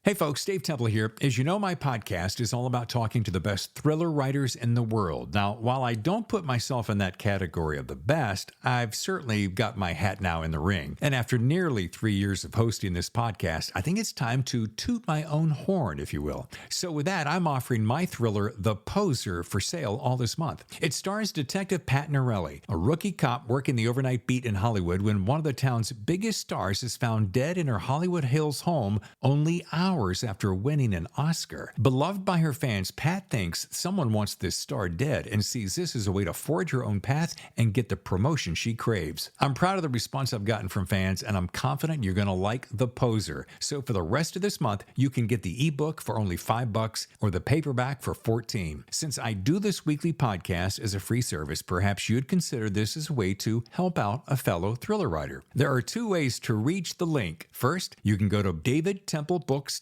Hey folks, Dave Temple here. As you know, my podcast is all about talking to the best thriller writers in the world. Now, while I don't put myself in that category of the best, I've certainly got my hat now in the ring. And after nearly 3 years of hosting this podcast, I think it's time to toot my own horn, if you will. So with that, I'm offering my thriller, The Poser, for sale all this month. It stars Detective Pat Norelli, a rookie cop working the overnight beat in Hollywood when one of the town's biggest stars is found dead in her Hollywood Hills home only hours after winning an Oscar. Beloved by her fans, Pat thinks someone wants this star dead and sees this as a way to forge her own path and get the promotion she craves. I'm proud of the response I've gotten from fans, and I'm confident you're going to like The Poser. So for the rest of this month, you can get the ebook for only $5 or the paperback for $14. Since I do this weekly podcast as a free service, perhaps you'd consider this as a way to help out a fellow thriller writer. There are two ways to reach the link. First, you can go to davidtemplebooks.com,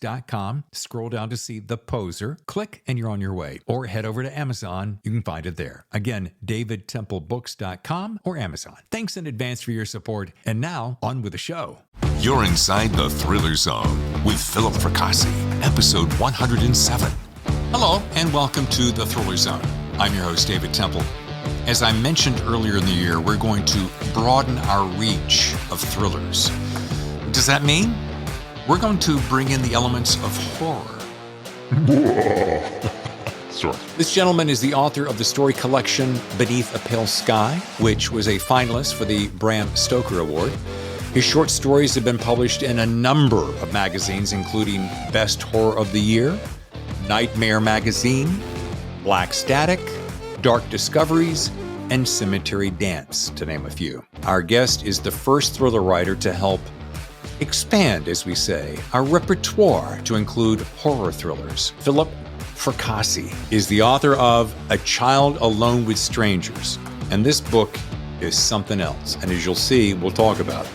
scroll down to see The Poser, click, and you're on your way. Or head over to Amazon. You can find it there. Again, davidtemplebooks.com or Amazon. Thanks in advance for your support. And now, on with the show. You're inside the Thriller Zone with Philip Fracassi, episode 107. Hello, and welcome to the Thriller Zone. I'm your host, David Temple. As I mentioned earlier in the year, we're going to broaden our reach of thrillers. What does that mean? We're going to bring in the elements of horror. Sure. This gentleman is the author of the story collection Beneath a Pale Sky, which was a finalist for the Bram Stoker Award. His short stories have been published in a number of magazines, including Best Horror of the Year, Nightmare Magazine, Black Static, Dark Discoveries, and Cemetery Dance, to name a few. Our guest is the first thriller writer to help expand, as we say, our repertoire to include horror thrillers. Philip Fracassi is the author of A Child Alone with Strangers, and this book is something else. And as you'll see, we'll talk about it.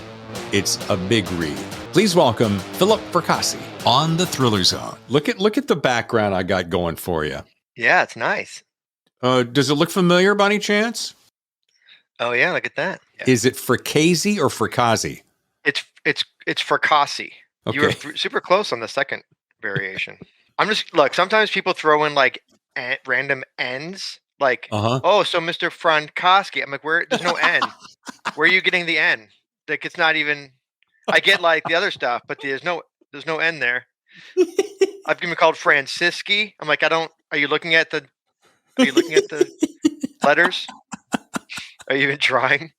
It's a big read. Please welcome Philip Fracassi on the Thriller Zone. Look at the background I got going for you. Yeah, it's nice. Does it look familiar by any chance? Oh yeah, look at that. Yeah. Is it Fracassi or Fracassi? It's Fracassi. Okay. You were super close on the second variation. Look. Sometimes people throw in like random N's, like oh, so Mr. Fracassi. I'm like, where? There's no N. Where are you getting the N? Like it's not even. I get like the other stuff, but there's no N there. I've been called Francisci. I'm like, I don't. Are you looking at the letters? Are you even trying?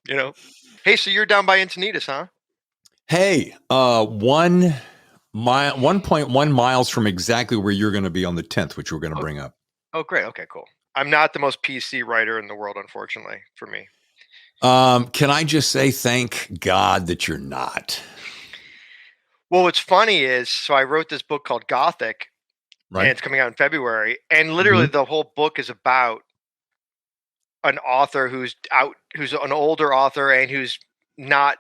You know. Hey, so you're down by Encinitas, huh? Hey, 1.1 miles from exactly where you're going to be on the 10th, which we're going to bring up. Oh, great. Okay, cool. I'm not the most PC writer in the world, unfortunately, for me. Can I just say thank God that you're not? Well, what's funny is, so I wrote this book called Gothic, right? And it's coming out in February, and literally the whole book is about an author who's an older author and who's not,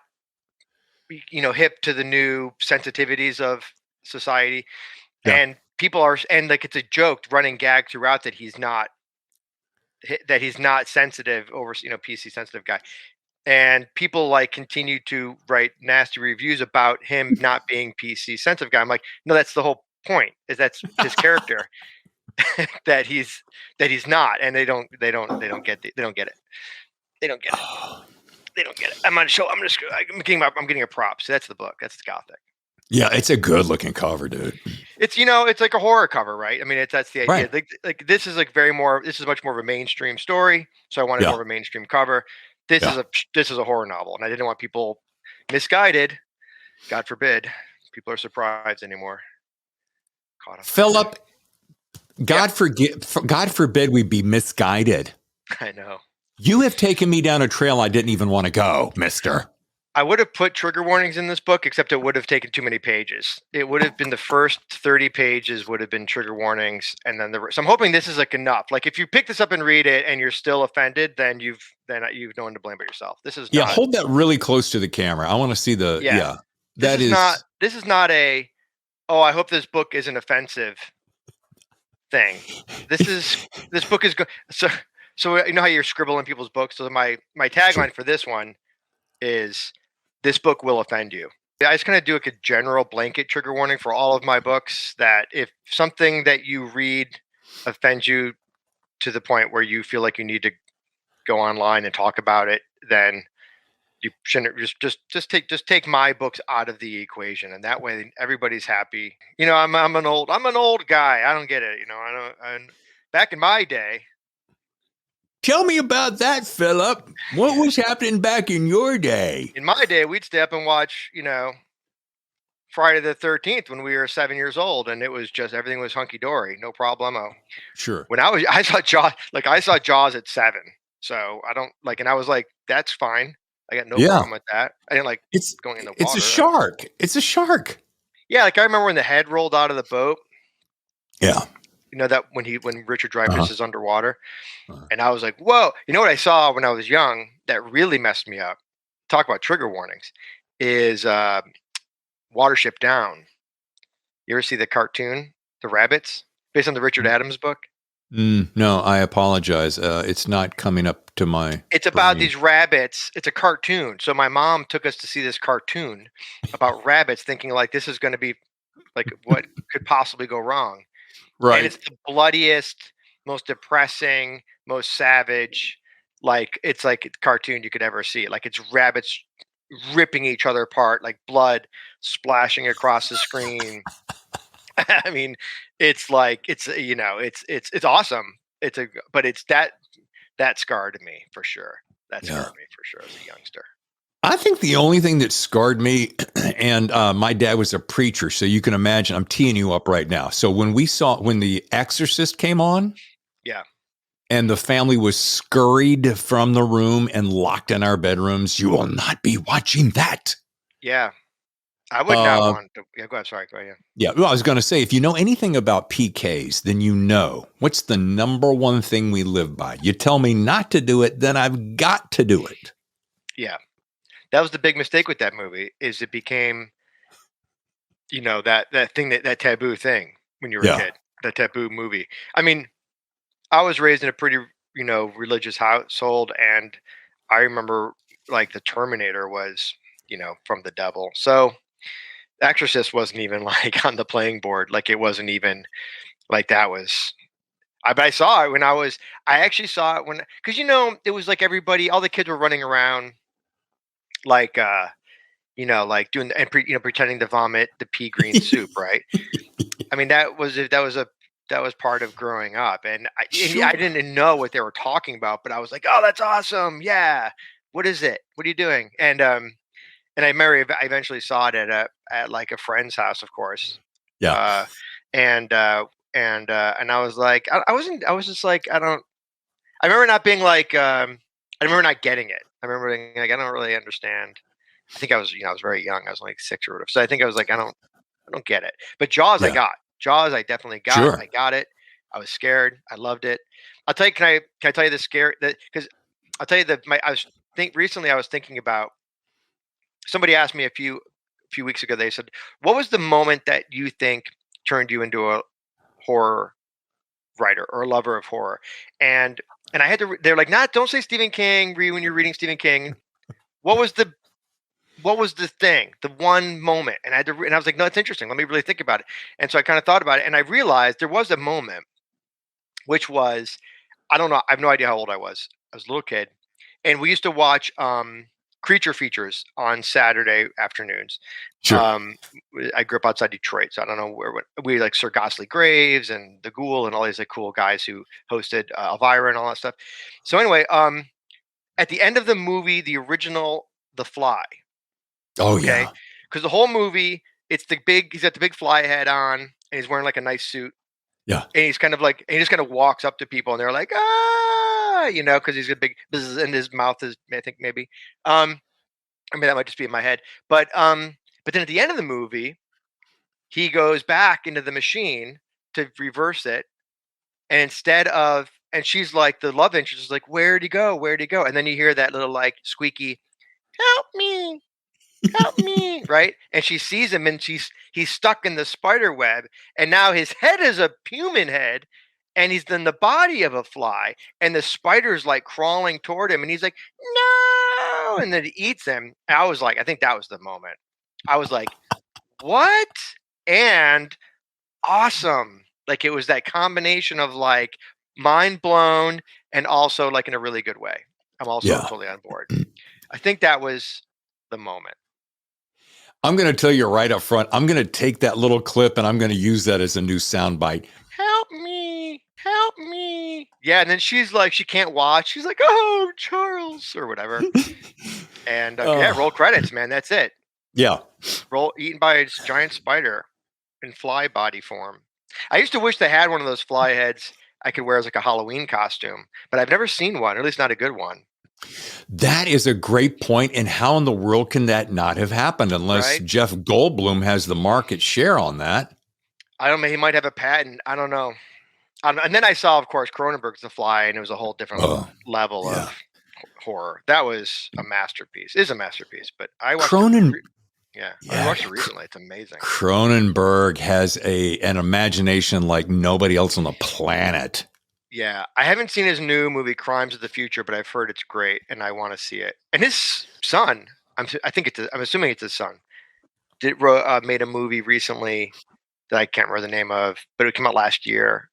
hip to the new sensitivities of society. Yeah. And people are, and like, it's a joke running gag throughout that he's not sensitive over, PC sensitive guy. And people like continue to write nasty reviews about him not being PC sensitive guy. I'm like, no, that's the whole point, is that's his character. that he's not, and they don't get it. They don't get it. I'm getting a prop. So that's the book. That's Gothic. Yeah, it's a good looking cover, dude. It's it's like a horror cover, right? I mean, that's the idea. Right. Like this is this is much more of a mainstream story. So I wanted more of a mainstream cover. This is a horror novel, and I didn't want people misguided. God forbid, people are surprised anymore. Philip, God forbid we be misguided. I know. You have taken me down a trail I didn't even want to go, mister. I would have put trigger warnings in this book, except it would have taken too many pages. It would have been the first 30 pages would have been trigger warnings, and then so I'm hoping this is like enough. Like if you pick this up and read it and you're still offended, then you've no one to blame but yourself. This is not, hold that really close to the camera. I want to see the This is not a I hope this book isn't offensive thing. This book is good. So you know how you're scribbling people's books. So my tagline for this one is, "This book will offend you." I just kind of do like a general blanket trigger warning for all of my books that if something that you read offends you to the point where you feel like you need to go online and talk about it, then you shouldn't just take my books out of the equation, and that way everybody's happy. I'm an old guy. I don't get it. Back in my day. Tell me about that, Philip. What was happening back in your day? In my day, we'd stay up and watch, Friday the 13th when we were 7 years old, and it was just everything was hunky dory, no problemo. Sure. When I saw Jaws at 7, so I don't like, and I was like, that's fine. I got no problem with that. I didn't like going in the water. It's a shark. It's a shark. Yeah, like I remember when the head rolled out of the boat. Yeah. That when Richard Dreyfuss is underwater, and I was like, whoa. You know what I saw when I was young that really messed me up? Talk about trigger warnings. Is Watership Down. You ever see the cartoon, The Rabbits, based on the Richard Adams book? No, I apologize. It's not coming up to my. It's about these rabbits. It's a cartoon. So my mom took us to see this cartoon about rabbits, thinking like this is going to be like what could possibly go wrong. Right. And it's the bloodiest, most depressing, most savage. Like it's like a cartoon you could ever see. Like it's rabbits ripping each other apart, like blood splashing across the screen. I mean, it's like it's awesome. But it's that scarred me for sure. That scarred me for sure as a youngster. I think the only thing that scarred me, and my dad was a preacher, so you can imagine, I'm teeing you up right now. So when The Exorcist came on, yeah, and the family was scurried from the room and locked in our bedrooms, you will not be watching that. Yeah. I would not want to. Yeah, go ahead. Sorry. Go ahead. Yeah. Well, I was going to say, if you know anything about PKs, then you know what's the number one thing we live by. You tell me not to do it, then I've got to do it. Yeah. That was the big mistake with that movie is it became, that thing, that taboo thing when you were a kid, that taboo movie. I mean, I was raised in a pretty, religious household, and I remember like the Terminator was, from the devil. So Exorcist wasn't even like on the playing board. Like it wasn't even like that was. But I saw it when I actually saw it because it was like everybody, all the kids were running around, like like doing and pretending to vomit the pea green soup, right? I mean that was part of growing up, and I didn't know what they were talking about, but I was like, oh, that's awesome, yeah. What is it? What are you doing? And I eventually saw it at like a friend's house, of course. Yeah. And I was like, I was just like, I remember not being like, I remember not getting it. I remember being like, I don't really understand. I think I was very young. I was like 6 or whatever. So I think I was like, I don't get it. But Jaws, I got. Jaws, I definitely got. Sure. I got it. I was scared. I loved it. I'll tell you. Can I tell you the scare that? Because I'll tell you that recently I was thinking about. Somebody asked me a few weeks ago. They said, "What was the moment that you think turned you into a horror writer or a lover of horror?" And I had to. They're like, don't say Stephen King. When you're reading Stephen King, what was the thing, the one moment? And I was like, no, it's interesting. Let me really think about it. And so I kind of thought about it, and I realized there was a moment, which was, I don't know, I have no idea how old I was. I was a little kid, and we used to watch creature features on Saturday afternoons. Sure. I grew up outside Detroit, so I don't know where we like Sir Ghostly Graves and the Ghoul and all these like cool guys who hosted Elvira and all that stuff. So anyway, at the end of the movie, the original The Fly. Oh, okay? Yeah. Because the whole movie, he's got the big fly head on, and he's wearing like a nice suit. Yeah. And he's kind of like, he just kind of walks up to people, and they're like, because he's got big business in his mouth is, I think maybe. I mean, that might just be in my head. But then at the end of the movie, he goes back into the machine to reverse it. And and she's like, the love interest is like, where'd he go? Where'd he go? And then you hear that little like squeaky, help me, right? And she sees him, and he's stuck in the spider web, and now his head is a human head, and he's in the body of a fly, and the spider's like crawling toward him, and he's like, no, and then it eats him. I was like, I think that was the moment I was like, what? And awesome. Like it was that combination of like mind blown and also like in a really good way. I'm also totally on board. I think that was the moment. I'm going to tell you right up front, I'm going to take that little clip and I'm going to use that as a new soundbite. Help me. Help me. Yeah. And then she's like, she can't watch. She's like, oh, Charles or whatever. And yeah, roll credits, man. That's it. Yeah. Eaten by a giant spider in fly body form. I used to wish they had one of those fly heads I could wear as like a Halloween costume, but I've never seen one, or at least not a good one. That is a great point. And how in the world can that not have happened unless Jeff Goldblum has the market share on that? I don't know. He might have a patent. I don't know. And then I saw, of course, Cronenberg's The Fly, and it was a whole different level of horror. That was a masterpiece. It is a masterpiece, but I watched I watched it recently. It's amazing. Cronenberg has an imagination like nobody else on the planet. Yeah, I haven't seen his new movie Crimes of the Future, but I've heard it's great, and I want to see it. And his son, I'm assuming it's his son, made a movie recently that I can't remember the name of, but it came out last year,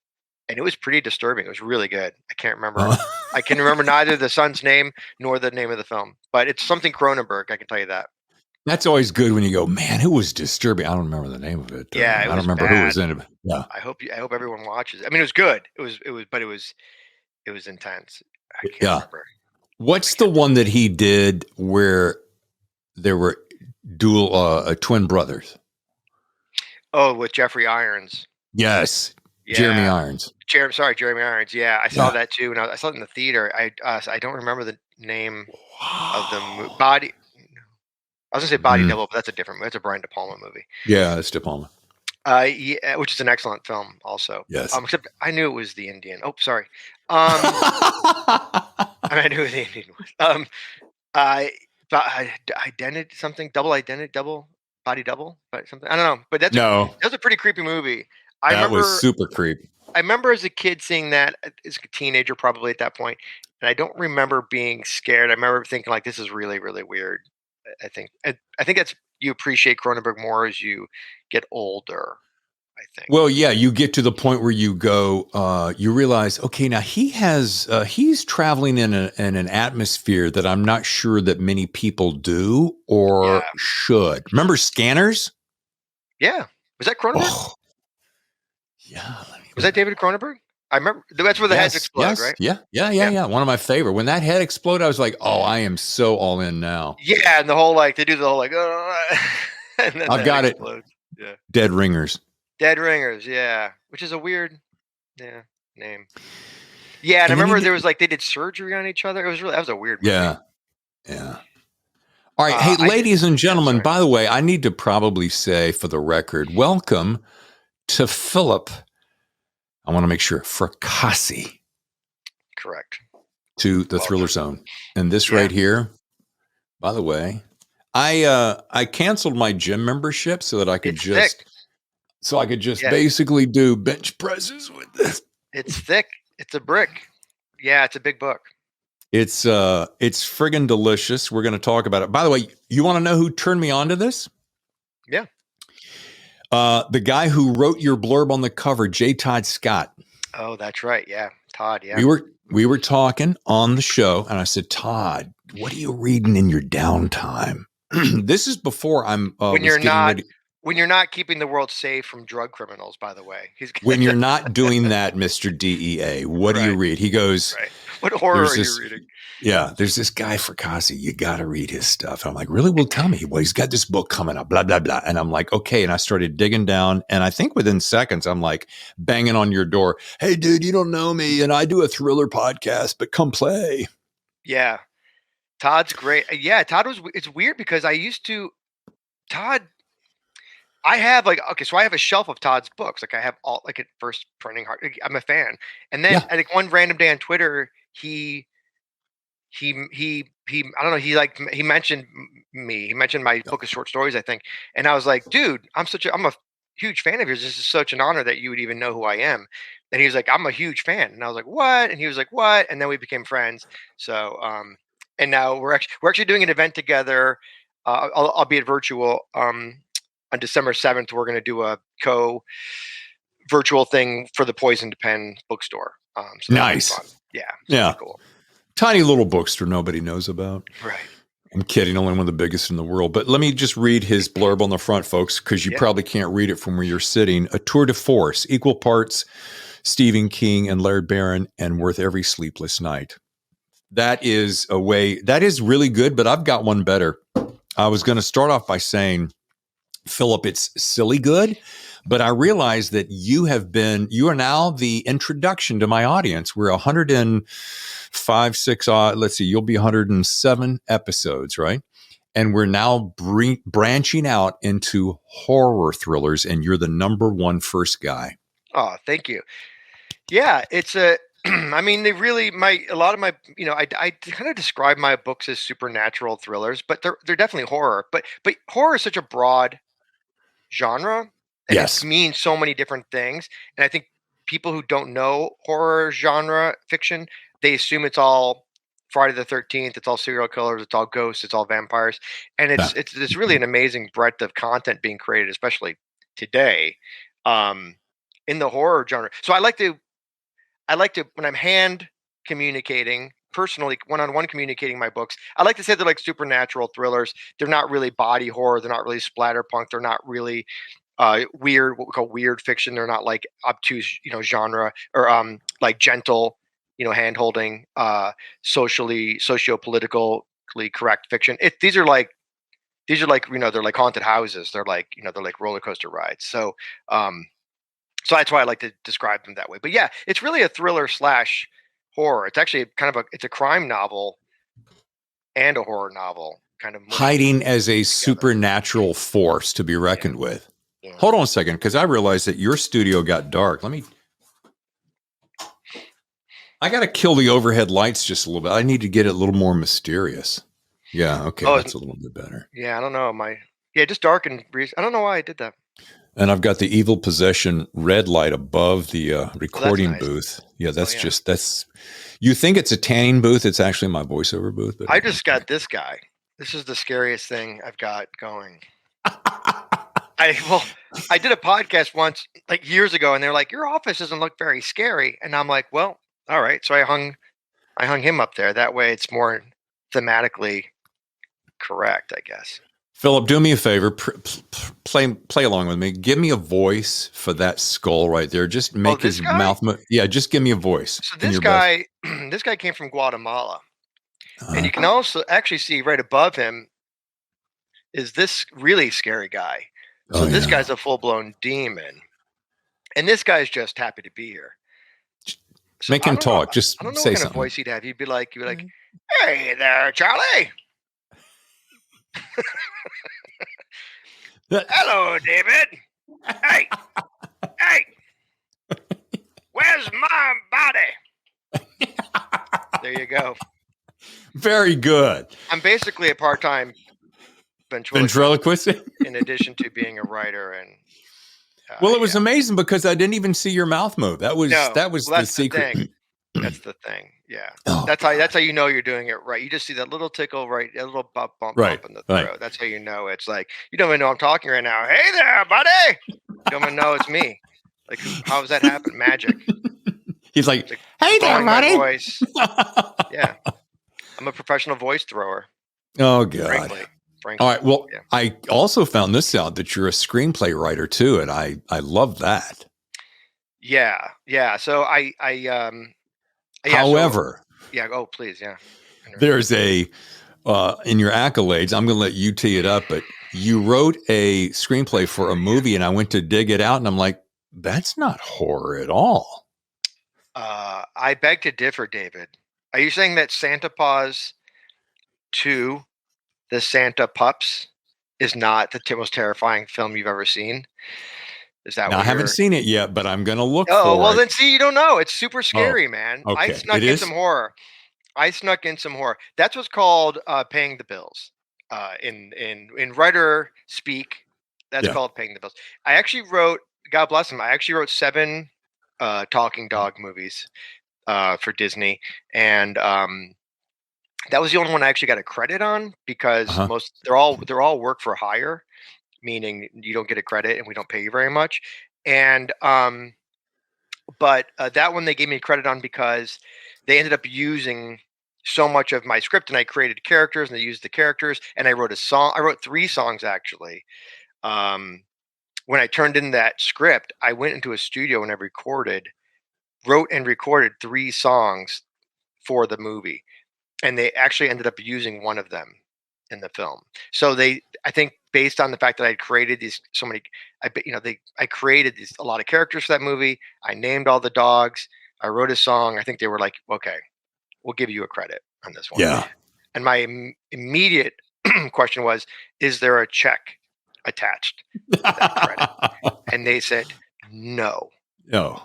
and it was pretty disturbing. It was really good. I can't remember. I can remember neither the son's name nor the name of the film, but it's something Cronenberg. I can tell you that. That's always good when you go, man, it was disturbing. I don't remember the name of it. Yeah, I don't remember who was in it. Yeah, I hope everyone watches it. I mean, it was good. It was intense. I can't remember. What's the one that he did where there were twin brothers? Oh, with Jeffrey Irons. Yes, yeah. Jeremy Irons. Jeremy Irons. Yeah, I saw that too, and I saw it in the theater. I don't remember the name of the body. I was gonna say Body Double, but that's a different. That's a Brian De Palma movie. Yeah, it's De Palma. Yeah, which is an excellent film, also. Yes. Except I knew it was the Indian. Oh, sorry. I knew the Indian was. Double Body Double, but something. I don't know, but that was a pretty creepy movie. That was super creepy. I remember as a kid seeing that as a teenager, probably at that point, and I don't remember being scared. I remember thinking like, "This is really, really weird." I think that's you appreciate Cronenberg more as you get older. I think. Well, yeah, you get to the point where you go, you realize, okay, now he's traveling in an atmosphere that I'm not sure that many people do or should. Remember Scanners? Yeah, was that Cronenberg? Oh. Yeah. Was that David Cronenberg? I remember that's where the heads explode, right? Yeah. One of my favorite. When that head exploded, I was like, oh, I am so all in now. Yeah, and the whole they do the whole and then I've got explodes. It. Yeah. Dead Ringers. Dead Ringers, yeah. Which is a weird name. Yeah, and I remember there was they did surgery on each other. That was a weird movie. Yeah. All right. Hey, ladies and gentlemen, by the way, I need to probably say for the record, welcome to Philip. I want to make sure Fracassi. Correct. To the Thriller Zone. And this right here, by the way, I canceled my gym membership so that I could basically do bench presses with this. It's thick. It's a brick. Yeah, it's a big book. It's friggin' delicious. We're going to talk about it. By the way, you want to know who turned me on to this? Yeah. The guy who wrote your blurb on the cover, J. Todd Scott. Oh, that's right. Yeah. Todd. Yeah. We were talking on the show and I said, Todd, what are you reading in your downtime? This is before I'm when you're not keeping the world safe from drug criminals, by the way. When you're not doing that, Mr. DEA, what do you read? He goes, what horror are you reading? Yeah, there's this guy, Fracassi. You got to read his stuff. I'm like, really? Well, tell me. Well, he's got this book coming up, blah, blah, blah. And I'm like, okay. And I started digging down. And I think within seconds, I'm like banging on your door. Hey, dude, you don't know me. And I do a thriller podcast, but come play. Yeah. Todd's great. Yeah, it's weird because I have so I have a shelf of Todd's books. I have all at first printing hard. I'm a fan. And then I think one random day on Twitter, he I don't know, he mentioned me. He mentioned my book of short stories, I think. And I was like, dude, I'm a huge fan of yours. This is such an honor that you would even know who I am. And he was like, I'm a huge fan. And I was like, what? And he was like, what? And then we became friends. So and now we're actually doing an event together I'll be at Virtual on December 7th. We're going to do a virtual thing for the Poisoned Pen bookstore. So that'll be fun. Yeah. Really cool. Tiny little bookstore nobody knows about. Right. I'm kidding. Only one of the biggest in the world. But let me just read his blurb on the front, folks, because you probably can't read it from where you're sitting. A tour de force, equal parts Stephen King and Laird Barron, and worth every sleepless night. That is really good, but I've got one better. I was going to start off by saying, Philip, it's silly good, but I realize that you are now the introduction to my audience. We're 105, 6, let's see, you'll be 107 episodes, right? And we're now branching out into horror thrillers, and you're the number one first guy. Oh, thank you. Yeah, it's I mean, a lot of my, I kind of describe my books as supernatural thrillers, but they're definitely horror. But horror is such a broad genre, and it means so many different things. And I think people who don't know horror genre fiction, they assume it's all Friday the 13th, it's all serial killers, it's all ghosts, it's all vampires, and it's really an amazing breadth of content being created, especially today, in the horror genre. So I like to when I'm hand communicating personally, one-on-one communicating my books, I like to say they're like supernatural thrillers. They're not really body horror. They're not really splatterpunk. They're not really weird, what we call weird fiction. They're not like obtuse, genre, or like gentle, hand-holding, socio-politically correct fiction. These are like, they're like haunted houses. They're like roller coaster rides. So that's why I like to describe them that way. But yeah, it's really a thriller / horror. It's actually it's a crime novel and a horror novel, kind of hiding as a supernatural force to be reckoned with. Yeah. Hold on a second, because I realized that your studio got dark. I got to kill the overhead lights just a little bit. I need to get it a little more mysterious. Yeah, okay, that's a little bit better. Yeah, I don't know. Just dark and breeze. I don't know why I did that. And I've got the Evil Possession red light above the recording booth. Yeah, that's you think it's a tanning booth. It's actually my voiceover booth. But I just got this guy. This is the scariest thing I've got going. I did a podcast once, like years ago, and they're like, "Your office doesn't look very scary." And I'm like, "Well, all right." So I hung him up there. That way it's more thematically correct, I guess. Philip, do me a favor. Play along with me. Give me a voice for that skull right there. Just make his mouth move. Yeah, just give me a voice. So this guy came from Guatemala. And you can also actually see right above him is this really scary guy. So this guy's a full-blown demon. And this guy's just happy to be here. So make him talk. Just I don't know say what kind something. of voice he'd have. He'd be like, "Hey there, Charlie." Hello, David. Hey. Where's my body? There you go. Very good. I'm basically a part-time ventriloquist in addition to being a writer. And well, it was amazing because I didn't even see your mouth move. That was the secret. That's the thing. Yeah. Oh, that's how you know you're doing it right. You just see that little tickle, right? A little bump in the throat. Right. That's how you know. It's like, you don't even know I'm talking right now. Hey there, buddy. You don't even know it's me. Like, how does that happen? Magic. He's like, hey there, buddy. Voice. Yeah. I'm a professional voice thrower. Oh, God. Frankly. All right. Well, I also found this out that you're a screenplay writer too. And I love that. Yeah. Yeah. So however, oh, please. Yeah. There's in your accolades, I'm going to let you tee it up, but you wrote a screenplay for a movie and I went to dig it out and I'm like, that's not horror at all. I beg to differ, David. Are you saying that Santa Paws 2, The Santa Pups, is not the most terrifying film you've ever seen? Is that? I haven't seen it yet, but I'm going to look. Oh, well, then see, you don't know. It's super scary, man. Okay. I snuck in some horror. That's what's called paying the bills. In writer speak, that's called paying the bills. I actually wrote, God bless him, 7 talking dog movies for Disney, and That was the only one I actually got a credit on because Uh-huh. they're all work for hire, meaning you don't get a credit and we don't pay you very much. And but that one they gave me credit on because they ended up using so much of my script, and I created characters and they used the characters, and I wrote a song. I wrote 3 songs actually. Um, when I turned in that script, I went into a studio and I wrote and recorded 3 songs for the movie, and they actually ended up using one of them in the film. So I think, based on the fact that I created these so many, I created a lot of characters for that movie. I named all the dogs. I wrote a song. I think they were like, okay, we'll give you a credit on this one. Yeah. And my immediate question was, is there a check attached to that credit? And they said no. No.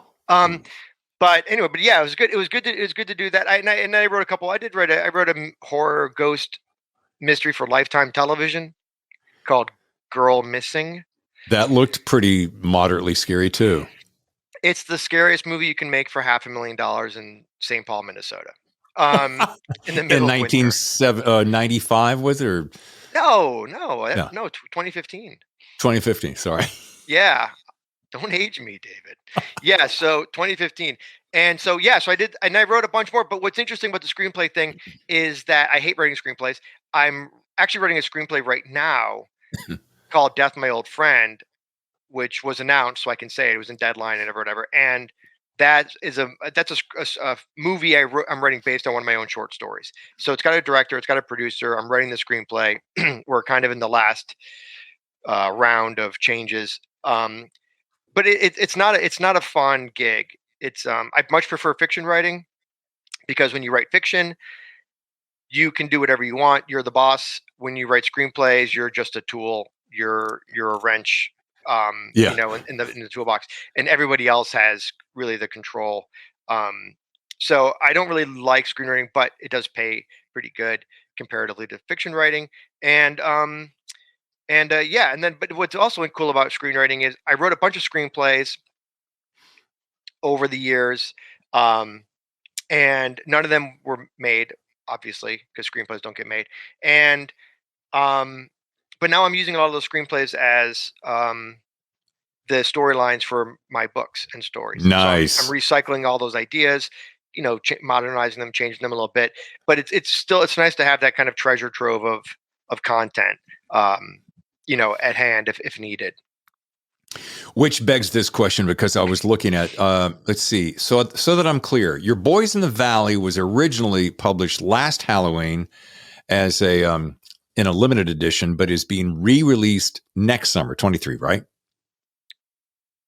But anyway, but yeah, it was good. It was good to do that. And I wrote a couple. I wrote a horror ghost mystery for Lifetime Television called Girl Missing. That looked pretty moderately scary too. It's the scariest movie you can make for $500,000 in St. Paul, Minnesota. In the middle of winter. 1995 was it, or No, 2015. 2015, sorry. Yeah. Don't age me, David. Yeah, so 2015. And so so I did, and I wrote a bunch more. But what's interesting about the screenplay thing is that I hate writing screenplays. I'm actually writing a screenplay right now called Death My Old Friend, which was announced, so I can say it was in deadline and whatever. And that's a movie I'm writing based on one of my own short stories. So it's got a director, it's got a producer. I'm writing the screenplay. We're kind of in the last round of changes. But it's not a fun gig. I much prefer fiction writing, because when you write fiction, you can do whatever you want. You're the boss. When you write screenplays, you're just a tool. You're a wrench, Yeah. in the toolbox, and everybody else has really the control. So I don't really like screenwriting, but it does pay pretty good comparatively to fiction writing. And yeah, and then, but what's also cool about screenwriting is I wrote a bunch of screenplays over the years, and none of them were made, obviously, because screenplays don't get made. And but now I'm using a lot of those screenplays as the storylines for my books and stories. Nice. So I'm recycling all those ideas, modernizing them, changing them a little bit. But it's nice to have that kind of treasure trove of content, at hand if needed. Which begs this question, because I was looking at, let's see, so that I'm clear, Your Boys in the Valley was originally published last Halloween as in a limited edition, but is being re-released next summer, 23, right?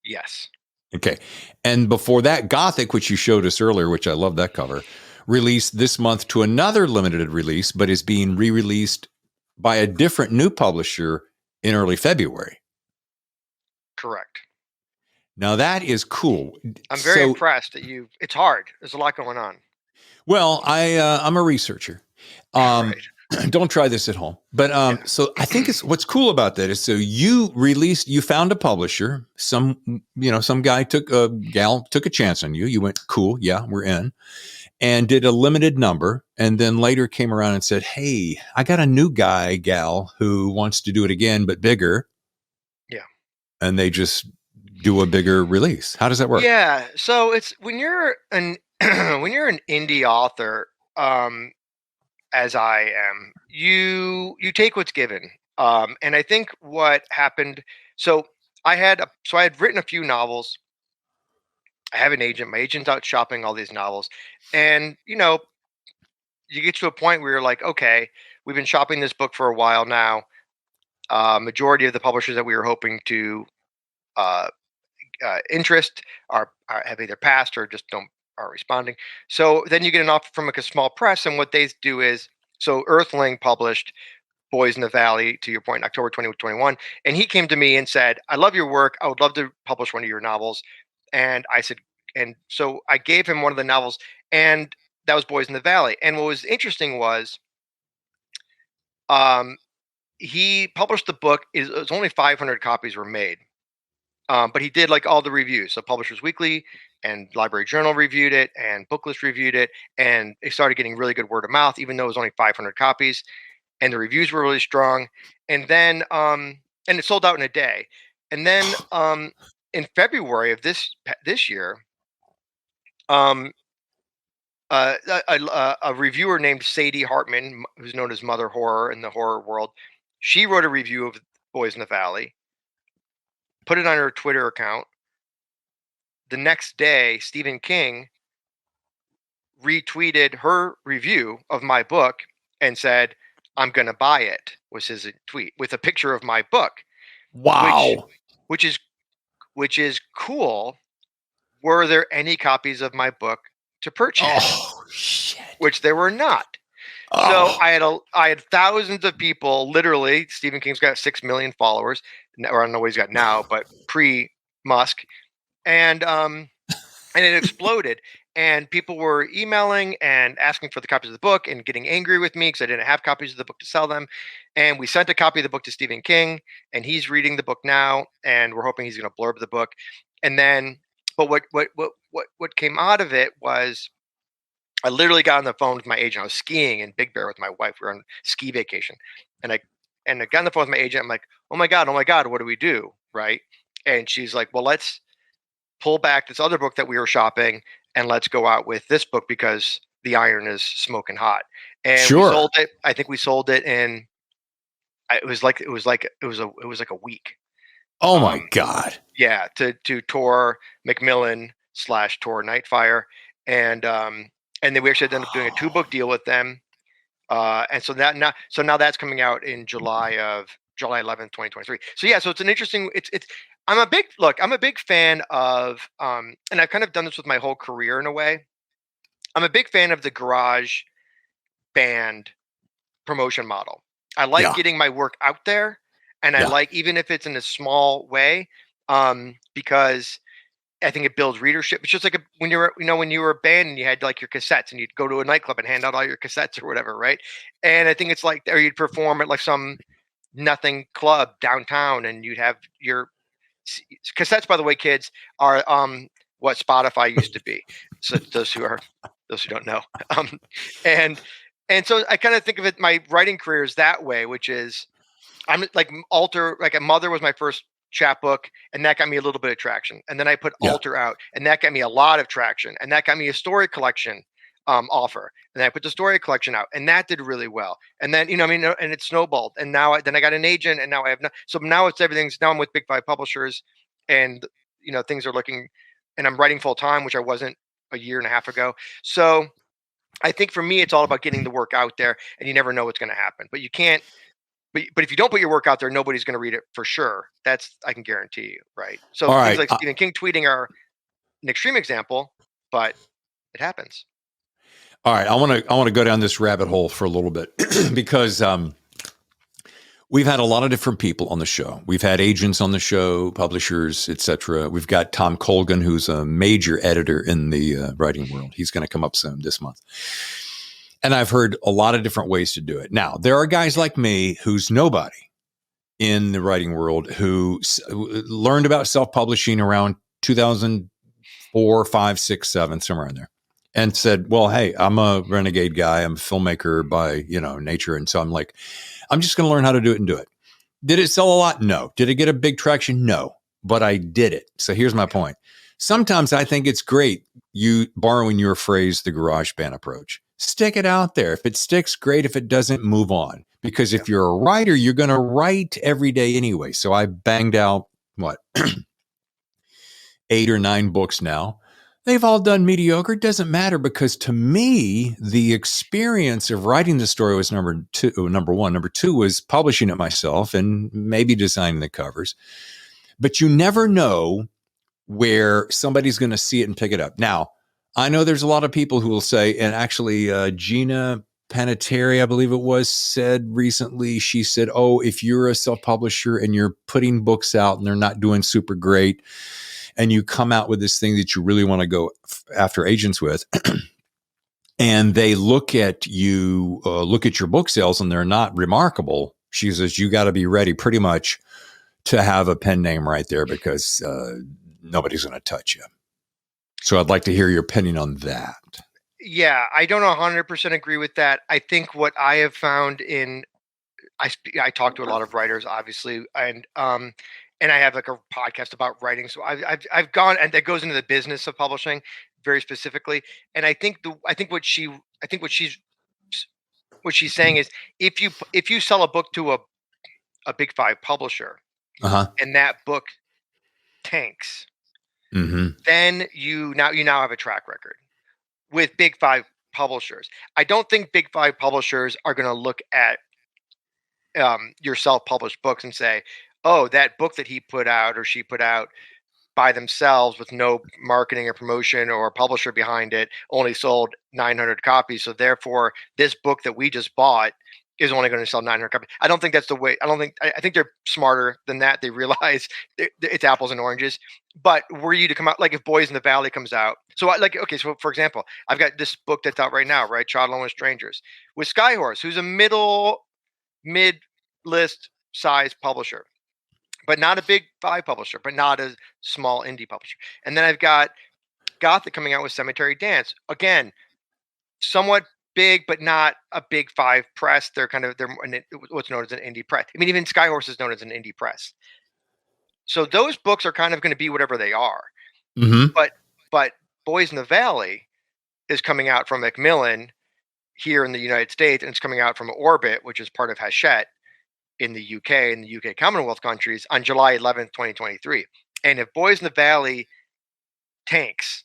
Yes. Okay. And before that, Gothic, which you showed us earlier, which I love that cover, released this month to another limited release, but is being re-released by a different new publisher in early February. Correct. Now that is cool. I'm very impressed that it's hard. There's a lot going on. Well, I'm a researcher. Right. Don't try this at home. But so I think what's cool about that is, so you found a publisher, some guy took a chance on you. You went, cool, yeah, we're in, and did a limited number, and then later came around and said, hey, I got a new gal who wants to do it again, but bigger. Yeah. And they just do a bigger release. How does that work? Yeah. So it's when you're an indie author, as I am, you take what's given. And I think what happened, so I had written a few novels. I have an agent. My agent's out shopping all these novels. And, you get to a point where you're like, okay, we've been shopping this book for a while now. Majority of the publishers that we were hoping to interest have either passed or just aren't responding. So then you get an offer from like a small press, and what they do is, so Earthling published Boys in the Valley, to your point, in October 2021, and he came to me and said, I love your work. I would love to publish one of your novels. And I said, and so I gave him one of the novels, and that was Boys in the Valley. And what was interesting was, he published the book. It was only 500 copies were made. But he did like all the reviews. So Publishers Weekly and Library Journal reviewed it, and Booklist reviewed it, and it started getting really good word of mouth, even though it was only 500 copies, and the reviews were really strong. And then, and it sold out in a day. And then, in February of this year, a reviewer named Sadie Hartman, who's known as Mother Horror in the horror world, she wrote a review of Boys in the Valley, put it on her Twitter account. The next day, Stephen King retweeted her review of my book and said, "I'm going to buy it," was his tweet, with a picture of my book. Wow. Which is cool. Were there any copies of my book to purchase? Oh, shit. Which there were not. Oh. So I had thousands of people. Literally, Stephen King's got 6 million followers, or I don't know what he's got now, but pre-Musk, and it exploded. And people were emailing and asking for the copies of the book and getting angry with me because I didn't have copies of the book to sell them. And we sent a copy of the book to Stephen King, and he's reading the book now, and we're hoping he's going to blurb the book. And then, but what came out of it was, I literally got on the phone with my agent. I was skiing in Big Bear with my wife. We were on ski vacation, and I got on the phone with my agent. I'm like, oh my god, what do we do, right? And she's like, well, let's pull back this other book that we were shopping, and let's go out with this book because the iron is smoking hot. And we sold it. I think we sold it in. It was like a week. Oh my god! Yeah, to Tor Macmillan / Tor Nightfire, and then we actually ended up doing a 2-book deal with them, and so now that's coming out in July 11th, 2023. So yeah, so it's an interesting. I'm a big fan of, and I've kind of done this with my whole career in a way. I'm a big fan of the garage band promotion model. I like getting my work out there, and I like, even if it's in a small way, because I think it builds readership. It's just like when you were a band and you had like your cassettes, and you'd go to a nightclub and hand out all your cassettes or whatever, right? And I think it's like, or you'd perform at like some nothing club downtown, and you'd have your cassettes, by the way, kids, are what Spotify used to be. So those who don't know, and so I kind of think of it, my writing career is that way, which is, I'm like a Mother was my first chapbook, and that got me a little bit of traction, and then I put Alter out, and that got me a lot of traction, and that got me a story collection offer, and then I put the story collection out, and that did really well, and then and it snowballed, and now I got an agent, and now I have so now now I'm with Big Five Publishers, and things are looking, and I'm writing full time, which I wasn't a year and a half ago. So I think for me, it's all about getting the work out there, and you never know what's going to happen, but you can't. But if you don't put your work out there, nobody's going to read it for sure. I can guarantee you, right? So things like Stephen King tweeting are an extreme example, but it happens. All right, I want to go down this rabbit hole for a little bit because we've had a lot of different people on the show. We've had agents on the show, publishers, etc. We've got Tom Colgan, who's a major editor in the writing world. He's going to come up soon this month. And I've heard a lot of different ways to do it. Now, there are guys like me who's nobody in the writing world who learned about self-publishing around 2004, 5, 6, 7, somewhere in there, and said, well, hey, I'm a renegade guy. I'm a filmmaker by, nature. And so I'm like, I'm just going to learn how to do it and do it. Did it sell a lot? No. Did it get a big traction? No. But I did it. So here's my point. Sometimes I think it's great, you borrowing your phrase, the garage band approach. Stick it out there. If it sticks, great. If it doesn't, move on. Because if you're a writer, you're going to write every day anyway. So I banged out, 8 or 9 books now. They've all done mediocre. It doesn't matter, because to me, the experience of writing the story was number one. Number two was publishing it myself and maybe designing the covers. But you never know where somebody's going to see it and pick it up. Now, I know there's a lot of people who will say, and actually Gina Panettiere, I believe it was, said recently, she said, oh, if you're a self-publisher and you're putting books out and they're not doing super great, and you come out with this thing that you really want to go after agents with, and they look at you, look at your book sales, and they're not remarkable, she says, you got to be ready pretty much to have a pen name right there because nobody's going to touch you. So I'd like to hear your opinion on that. Yeah, I don't 100% agree with that. I think what I have found I talk to a lot of writers, obviously, and I have like a podcast about writing. So I've gone, and that goes into the business of publishing very specifically. And I think what she's saying is if you sell a book to a big five publisher, and that book tanks, then you now have a track record with big five publishers. I don't think big five publishers are going to look at your self-published books and say, oh, that book that he put out or she put out by themselves with no marketing or promotion or a publisher behind it only sold 900 copies. So therefore, this book that we just bought is only going to sell 900 copies. I don't think that's the way. I think they're smarter than that. They realize it's apples and oranges. But were you to come out, like if Boys in the Valley comes out, so so for example, I've got this book that's out right now, right? Child Alone with Strangers, with Skyhorse, who's a mid-list size publisher, but not a big five publisher, but not a small indie publisher. And then I've got Gothic coming out with Cemetery Dance. Again, somewhat big, but not a big five press. They're what's known as an indie press. I mean, even Skyhorse is known as an indie press. So those books are kind of going to be whatever they are. But Boys in the Valley is coming out from Macmillan here in the United States, and it's coming out from Orbit, which is part of Hachette in the UK and the UK Commonwealth countries on July 11th, 2023. And if Boys in the Valley tanks,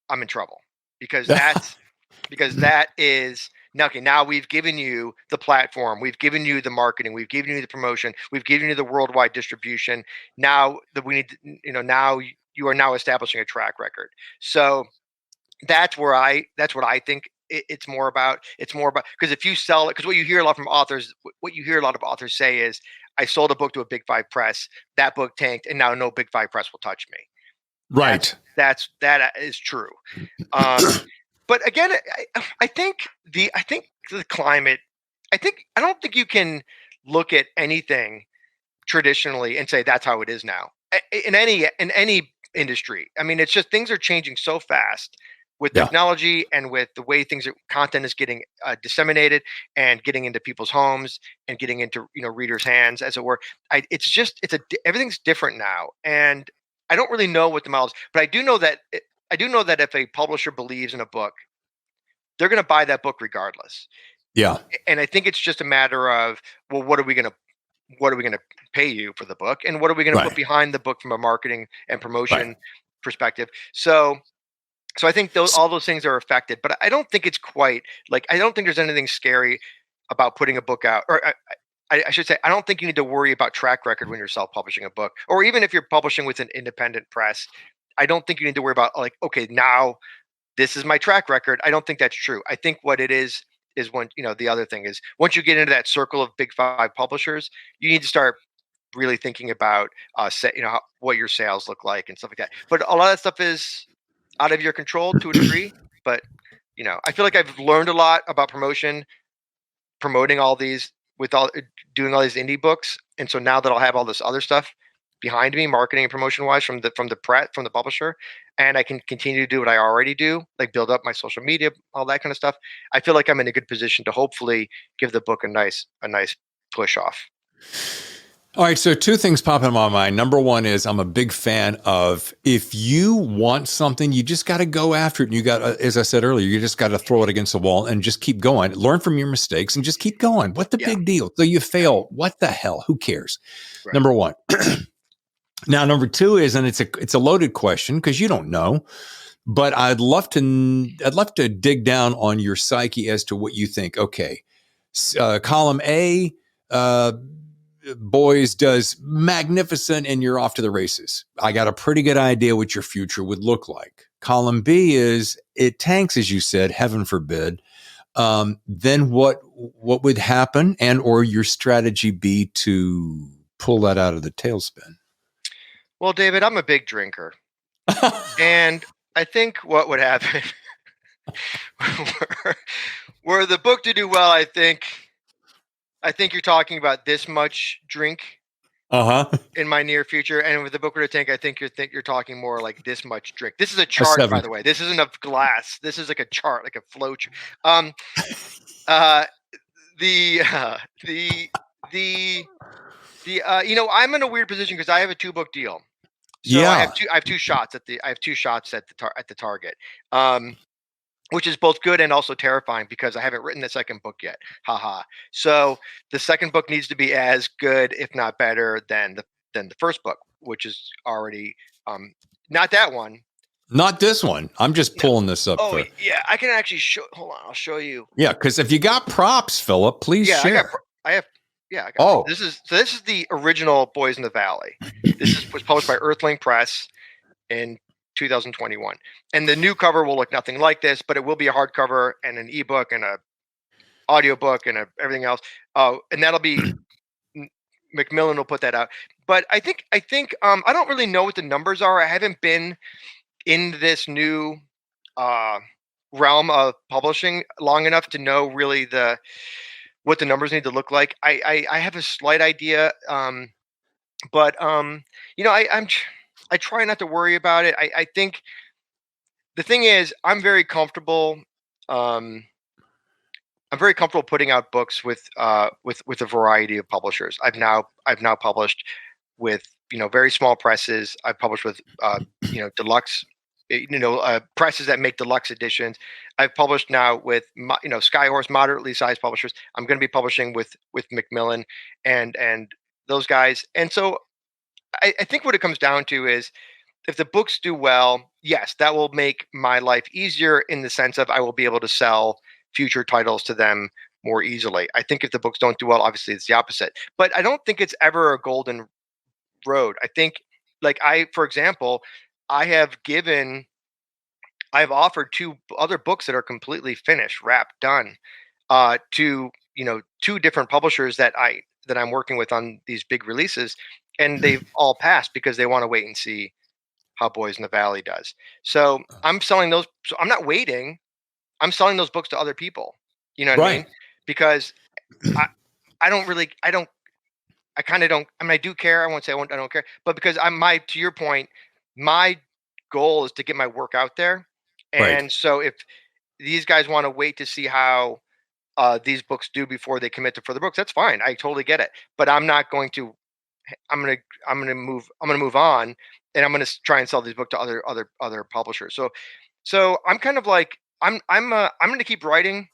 I'm in trouble because that is okay. Now we've given you the platform, we've given you the marketing, we've given you the promotion, we've given you the worldwide distribution. Now that we need, now you are now establishing a track record. So that's what I think it's more about. It's more about, because if you sell it, because what you hear a lot from authors, what you hear a lot of authors say is, I sold a book to a big five press, that book tanked, and now no big five press will touch me. Right. That is true. But again, I think the climate, I don't think you can look at anything traditionally and say that's how it is now in any industry. I mean, it's just things are changing so fast with technology and with the way content is getting disseminated and getting into people's homes and getting into readers' hands, as it were. Everything's different now, and I don't really know what the model is, but I do know that if a publisher believes in a book, they're going to buy that book regardless. Yeah, and I think it's just a matter of, well, what are we going to pay you for the book, and what are we going to put behind the book from a marketing and promotion perspective? So I think all those things are affected, but I don't think it's quite like, I don't think there's anything scary about putting a book out, or I should say, I don't think you need to worry about track record when you're self-publishing a book, or even if you're publishing with an independent press. I don't think you need to worry about, like, okay, now this is my track record. I don't think that's true. I think what it is when, the other thing is, once you get into that circle of big five publishers, you need to start really thinking about, what your sales look like and stuff like that. But a lot of that stuff is out of your control to a degree. But, I feel like I've learned a lot about promoting all these, doing all these indie books. And so now that I'll have all this other stuff behind me, marketing and promotion wise, from the publisher, and I can continue to do what I already do, like build up my social media, all that kind of stuff, I feel like I'm in a good position to hopefully give the book a nice push off. All right, so two things pop in my mind. Number one is, I'm a big fan of, if you want something, you just got to go after it. And you got, as I said earlier, you just got to throw it against the wall and just keep going. Learn from your mistakes and just keep going. What the big deal? So you fail. What the hell? Who cares? Right. Number one. Now, number two is, and it's a loaded question because you don't know, but I'd love to dig down on your psyche as to what you think. Okay, column A, Boys does magnificent, and you're off to the races. I got a pretty good idea what your future would look like. Column B is, it tanks, as you said, heaven forbid. Then what would happen, and or your strategy be to pull that out of the tailspin? Well, David, I'm a big drinker, and I think what would happen were the book to do well, I think you're talking about this much drink in my near future. And with the Book Reader tank, I think you're talking more like this much drink. This is a chart, by the way. This isn't a glass. This is like a chart, like a flow chart. I'm in a weird position because I have a 2-book deal. So I have two shots at the target. Which is both good and also terrifying because I haven't written the second book yet. Haha. So the second book needs to be as good, if not better, than the first book, which is already not that one. Not this one. I'm just pulling this up. Oh, yeah. I can actually show. Hold on. I'll show you. Yeah, because if you got props, Philip, please share. I have. Yeah. This is the original Boys in the Valley. Was published by Earthling Press in 2021, and the new cover will look nothing like this, but it will be a hardcover and an ebook and a audiobook and everything else. And that'll be Macmillan will put that out. But I think I don't really know what the numbers are. I haven't been in this new realm of publishing long enough to know really what the numbers need to look like. I have a slight idea, but I try not to worry about it. I think the thing is, I'm very comfortable. I'm very comfortable putting out books with a variety of publishers. I've now published with very small presses. I've published with deluxe presses that make deluxe editions. I've published now with Skyhorse, moderately sized publishers. I'm going to be publishing with Macmillan and those guys. And so I think what it comes down to is if the books do well, yes, that will make my life easier in the sense of I will be able to sell future titles to them more easily. I think if the books don't do well, obviously it's the opposite. But I don't think it's ever a golden road. I think, for example, I've offered 2 other books that are completely finished, wrapped, done, to 2 different publishers that I'm working with on these big releases. And they've all passed because they want to wait and see how Boys in the Valley does. So I'm selling those. So I'm not waiting. I'm selling those books to other people. You know what I mean? Because I do care. I won't say I don't care, but because to your point, my goal is to get my work out there. And so if these guys want to wait to see how these books do before they commit to further books, that's fine. I totally get it. But I'm not going to. I'm gonna move on, and I'm gonna try and sell these books to other publishers. So I'm kind of like I'm gonna keep writing.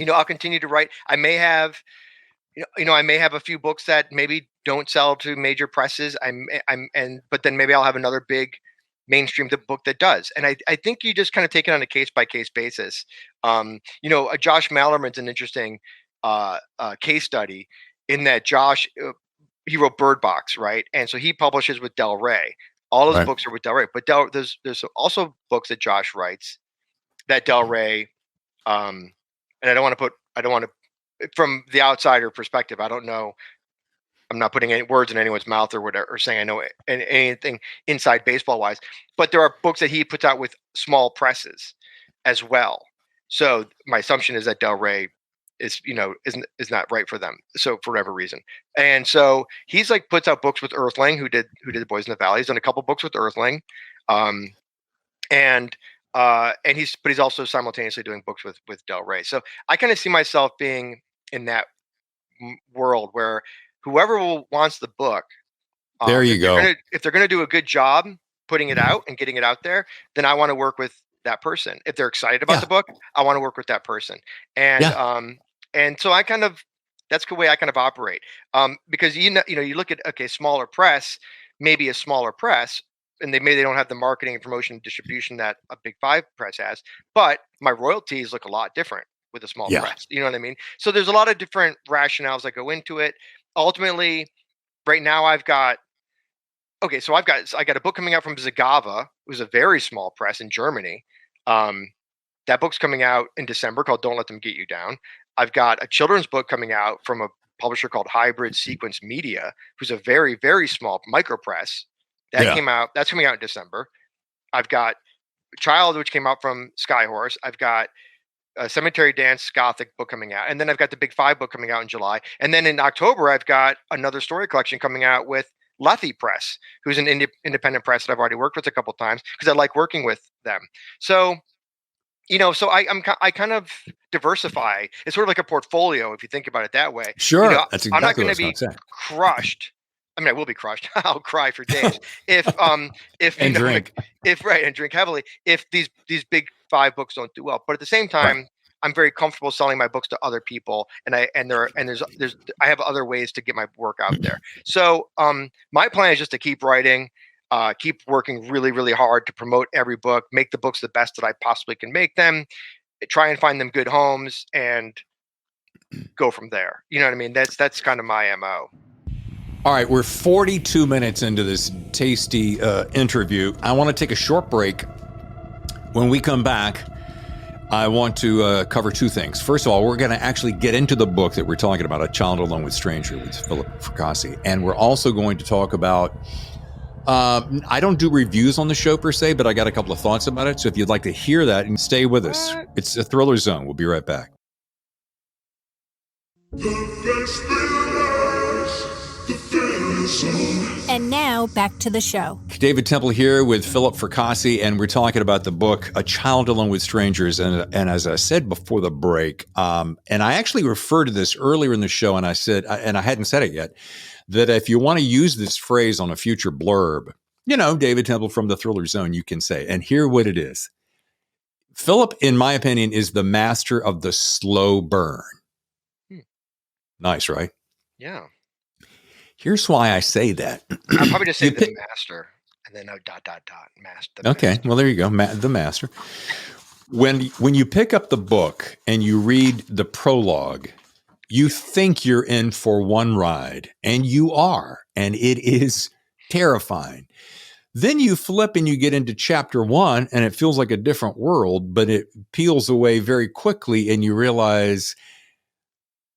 I'll continue to write. I may have a few books that maybe don't sell to major presses. But then maybe I'll have another big mainstream book that does. And I think you just kind of take it on a case by case basis. Josh Mallerman's an interesting case study in that Josh. He wrote Bird Box, right? And so he publishes with Del Rey. All his books are with Del Rey, but there's also books that Josh writes that Del Rey, and I don't want to, from the outsider perspective, I don't know. I'm not putting any words in anyone's mouth or whatever, or saying I know anything inside baseball wise, but there are books that he puts out with small presses as well. So my assumption is that Del Rey is not right for them, so for whatever reason. And so he's puts out books with Earthling, who did the Boys in the Valley. He's done a couple books with Earthling, and he's also simultaneously doing books with Del Rey. So I kind of see myself being in that world where whoever wants the book, there you go. If they're going to do a good job putting it out and getting it out there, then I want to work with that person. If they're excited about the book, I want to work with that person. And so that's the way I kind of operate. Because you look at smaller press, maybe a smaller press, and they don't have the marketing and promotion and distribution that a big 5 press has, but my royalties look a lot different with a small press. You know what I mean? So there's a lot of different rationales that go into it. Ultimately, right now I got a book coming out from Zagava. It was a very small press in Germany. That book's coming out in December called Don't Let Them Get You Down. I've got a children's book coming out from a publisher called Hybrid Sequence Media, who's a very, very small micro press. That's coming out in December. I've got Child, which came out from Skyhorse. I've got a Cemetery Dance Gothic book coming out, and then I've got the Big Five book coming out in July, and then in October I've got another story collection coming out with Lethe Press, who's an independent press that I've already worked with a couple times because I like working with them. So so I kind of diversify. It's sort of like a portfolio if you think about it that way. Sure, that's I'm not exactly going what to I be was going to say. crushed. I mean, I will be crushed. I'll cry for days if And drink. and drink heavily if these Big Five books don't do well. But at the same time, Right. I'm very comfortable selling my books to other people, and there's I have other ways to get my work out there. So my plan is just to keep writing. Keep working really, really hard to promote every book, make the books the best that I possibly can make them, try and find them good homes, and go from there. You know what I mean? That's kind of my MO. All right, we're 42 minutes into this tasty interview. I want to take a short break. When we come back, I want to cover two things. First of all, we're going to actually get into the book that we're talking about, A Child Alone with Stranger with Philip Fracassi. And we're also going to talk about I don't do reviews on the show per se, but I got a couple of thoughts about it. So if you'd like to hear that, and stay with us. It's a Thriller Zone. We'll be right back. And now back to the show. David Temple here with Philip Fracassi, and we're talking about the book A Child Alone with Strangers. And as I said before the break, and I actually referred to this earlier in the show, and I said, and I hadn't said it yet, that if you want to use this phrase on a future blurb, David Temple from the Thriller Zone, you can say, and hear what it is. Philip, in my opinion, is the master of the slow burn. Nice, right? Yeah. Here's why I say that. I'll probably just say the master, and then master. Okay, master. well, there you go, the master. When you pick up the book and you read the prologue, you think you're in for one ride, and you are, and it is terrifying. Then you flip and you get into chapter 1, and it feels like a different world, but it peels away very quickly, and you realize,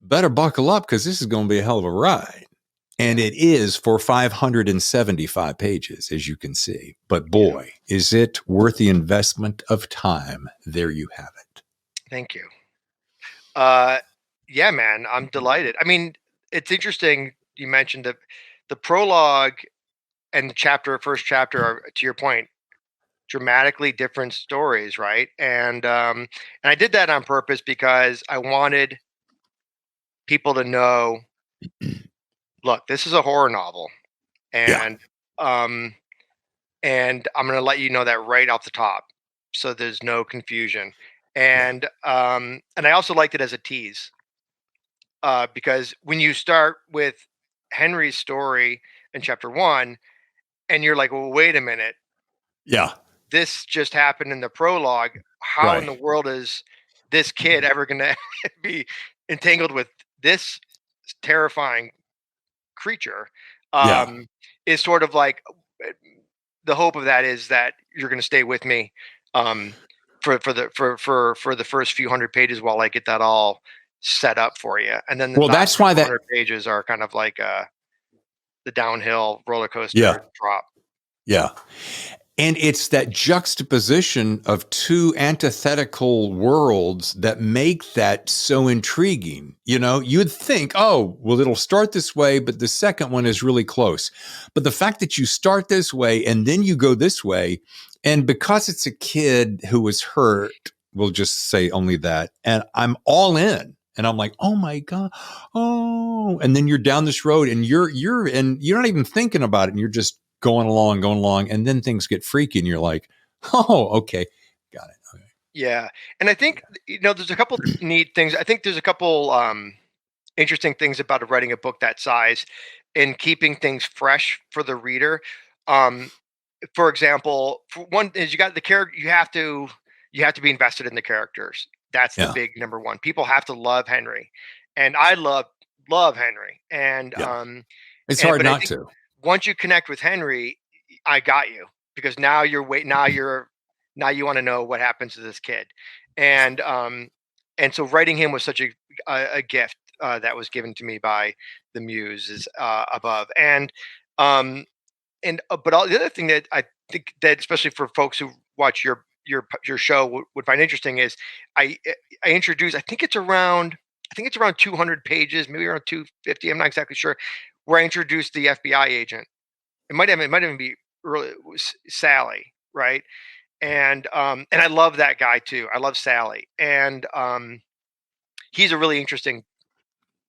better buckle up because this is going to be a hell of a ride. And it is for 575 pages, as you can see. But boy, is it worth the investment of time. There you have it. Thank you. Yeah, man, I'm delighted. I mean, it's interesting. You mentioned the prologue and the first chapter are, to your point, dramatically different stories, right? And I did that on purpose because I wanted people to know, look, this is a horror novel, and I'm going to let you know that right off the top, so there's no confusion. And I also liked it as a tease, because when you start with Henry's story in chapter 1, and you're like, well, wait a minute, this just happened in the prologue. How in the world is this kid ever going to be entangled with this terrifying creature? Is sort of like the hope of that is that you're going to stay with me for the first few hundred pages while I get that all set up for you, and then that's why that 100 pages are kind of like the downhill roller coaster drop. Yeah. And it's that juxtaposition of two antithetical worlds that make that so intriguing. You'd think, oh, well, it'll start this way, but the second one is really close. But the fact that you start this way and then you go this way, and because it's a kid who was hurt, we'll just say only that, and I'm all in. And I'm like, oh my God. Oh, and then you're down this road and you're not even thinking about it. And you're just going along. And then things get freaky and you're like, oh, okay. Got it. Okay. Yeah. And I think, there's a couple neat things. I think there's a couple interesting things about writing a book that size and keeping things fresh for the reader. For example, for one is you got the character, you have to be invested in the characters. That's the big number one. People have to love Henry, and I love Henry. And it's hard not to. Once you connect with Henry, I got you, because now you want to know what happens to this kid, and so writing him was such a gift that was given to me by the muses above, but all the other thing that I think that especially for folks who watch your your show would find interesting is I introduce, I think it's around 200 pages, maybe around 250. I'm not exactly sure, where I introduced the FBI agent. It might even be early. It was Sally, right? And I love that guy too. I love Sally, and he's a really interesting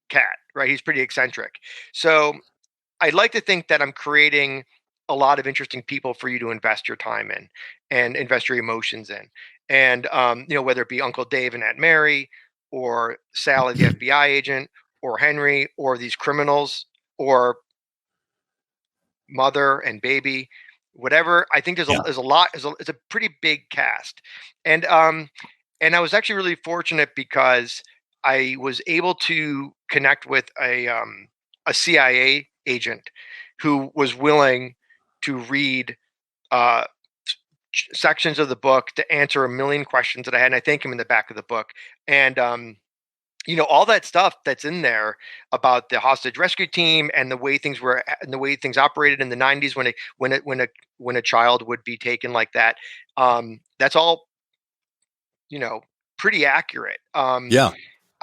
cat, right? He's pretty eccentric. So I'd like to think that I'm creating a lot of interesting people for you to invest your time in and invest your emotions in. And whether it be Uncle Dave and Aunt Mary, or Sally, the FBI agent, or Henry, or these criminals, or mother and baby, whatever. I think there's a lot. It's a pretty big cast, and I was actually really fortunate because I was able to connect with a CIA agent who was willing to read uh, sections of the book to answer a million questions that I had. And I thank him in the back of the book. And all that stuff that's in there about the hostage rescue team and the way things were and the way things operated in the 90s when a child would be taken like that. That's all, pretty accurate. Yeah.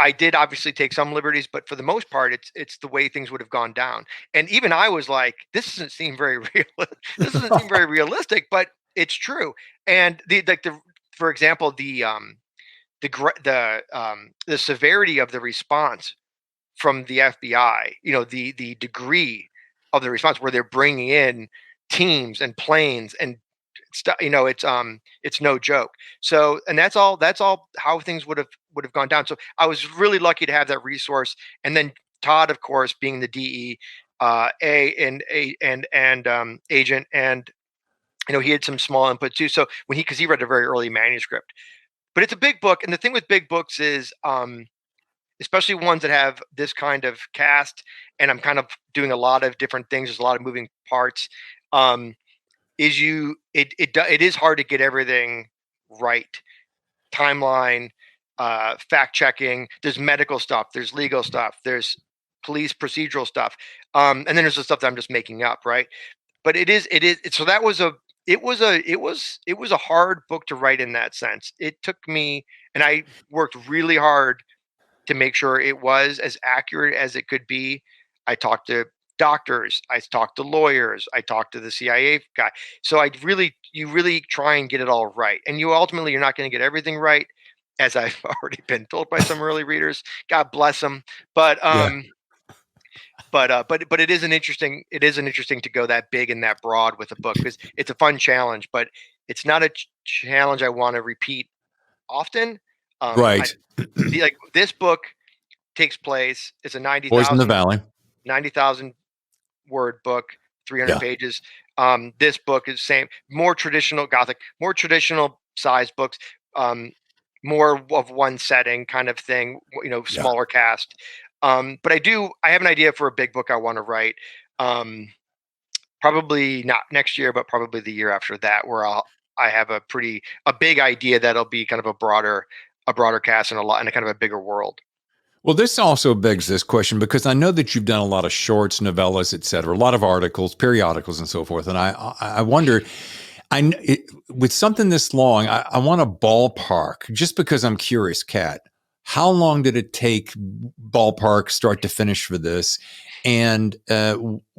I did obviously take some liberties, but for the most part, it's the way things would have gone down. And even I was like, this doesn't seem very real. This doesn't seem very realistic, but it's true. And for example, the severity of the response from the FBI, the degree of the response where they're bringing in teams and planes and stuff, it's no joke. So, and that's all how things would have gone down. So I was really lucky to have that resource. And then Todd, of course, being the DE agent, and he had some small input too. So because he read a very early manuscript, but it's a big book. And the thing with big books is, especially ones that have this kind of cast, and I'm kind of doing a lot of different things. There's a lot of moving parts. It is hard to get everything right. Timeline, fact checking. There's medical stuff. There's legal stuff. There's police procedural stuff. And then there's the stuff that I'm just making up, right? But it is. So that was it was a hard book to write in that sense. It took me, and I worked really hard to make sure it was as accurate as it could be. I talked to doctors, I talked to lawyers, I talked to the CIA guy. So you really try and get it all right. And you're not going to get everything right, as I've already been told by some early readers. God bless them. But but it is an interesting to go that big and that broad with a book, because it's a fun challenge, but it's not a challenge I want to repeat often. Right. Like this book takes place. It's a Boys in the Valley. 90,000 word book, 300 pages. This book is more traditional Gothic, more traditional size books, more of one setting kind of thing, smaller cast. But I have an idea for a big book I want to write. Probably not next year, but probably the year after that, where I have a big idea that'll be kind of a broader cast and and a kind of a bigger world. Well, this also begs this question, because I know that you've done a lot of shorts, novellas, et cetera, a lot of articles, periodicals, and so forth. And I wonder, with something this long, I want to ballpark, just because I'm curious, Kat, how long did it take ballpark start to finish for this? And,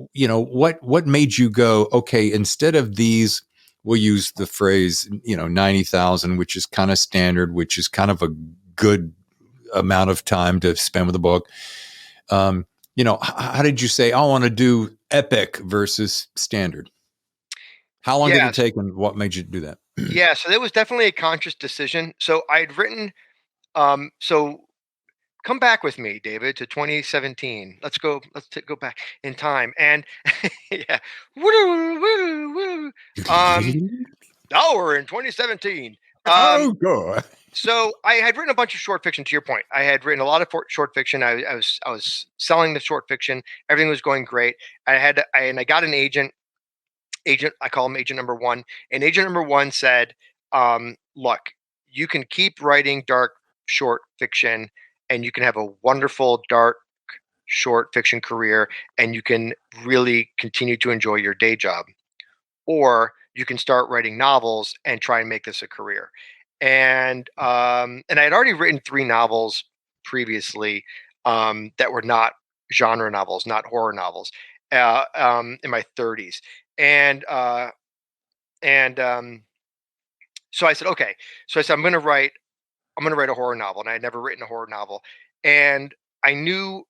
what made you go, okay, instead of these, we'll use the phrase, 90,000, which is kind of standard, which is kind of a good amount of time to spend with a book. How did you say, I want to do epic versus standard? How long did it take, and what made you do that? Yeah, so it was definitely a conscious decision. So I had written, so come back with me, David, to 2017. Let's go back in time. And yeah. Now we're in 2017. Oh, God. So I had written a bunch of short fiction. To your point, I had written a lot of short fiction. I was selling the short fiction. Everything was going great. I got an agent. I call him agent number one. And agent number one said, "Look, you can keep writing dark short fiction, and you can have a wonderful dark short fiction career, and you can really continue to enjoy your day job, or you can start writing novels and try and make this a career. And I had already written 3 novels previously, that were not genre novels, not horror novels, in my 30s. And so I said, okay. So I said, I'm going to write a horror novel, and I had never written a horror novel. And I knew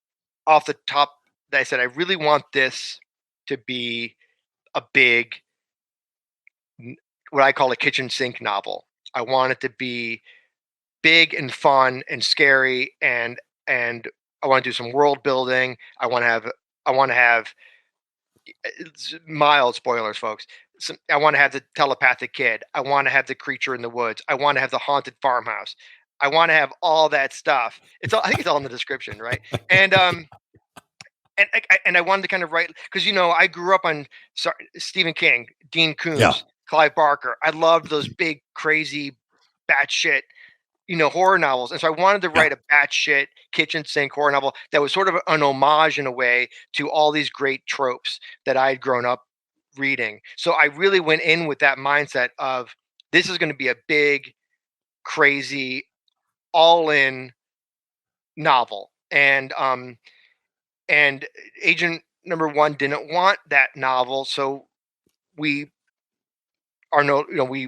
off the top that I said, I really want this to be a big, what I call a kitchen sink novel. I want it to be big and fun and scary, and I want to do some world building. I want to have it's mild spoilers, folks. I want to have the telepathic kid. I want to have the creature in the woods. I want to have the haunted farmhouse. I want to have all that stuff. It's all, I think it's all in the description, right? And I wanted to kind of write, because I grew up on Stephen King, Dean Koontz, Clive Barker. I loved those big, crazy, batshit, horror novels. And so I wanted to write a batshit kitchen sink horror novel that was sort of an homage in a way to all these great tropes that I had grown up reading. So I really went in with that mindset of, this is going to be a big, crazy, all in novel. And agent number 1 didn't want that novel. So we are we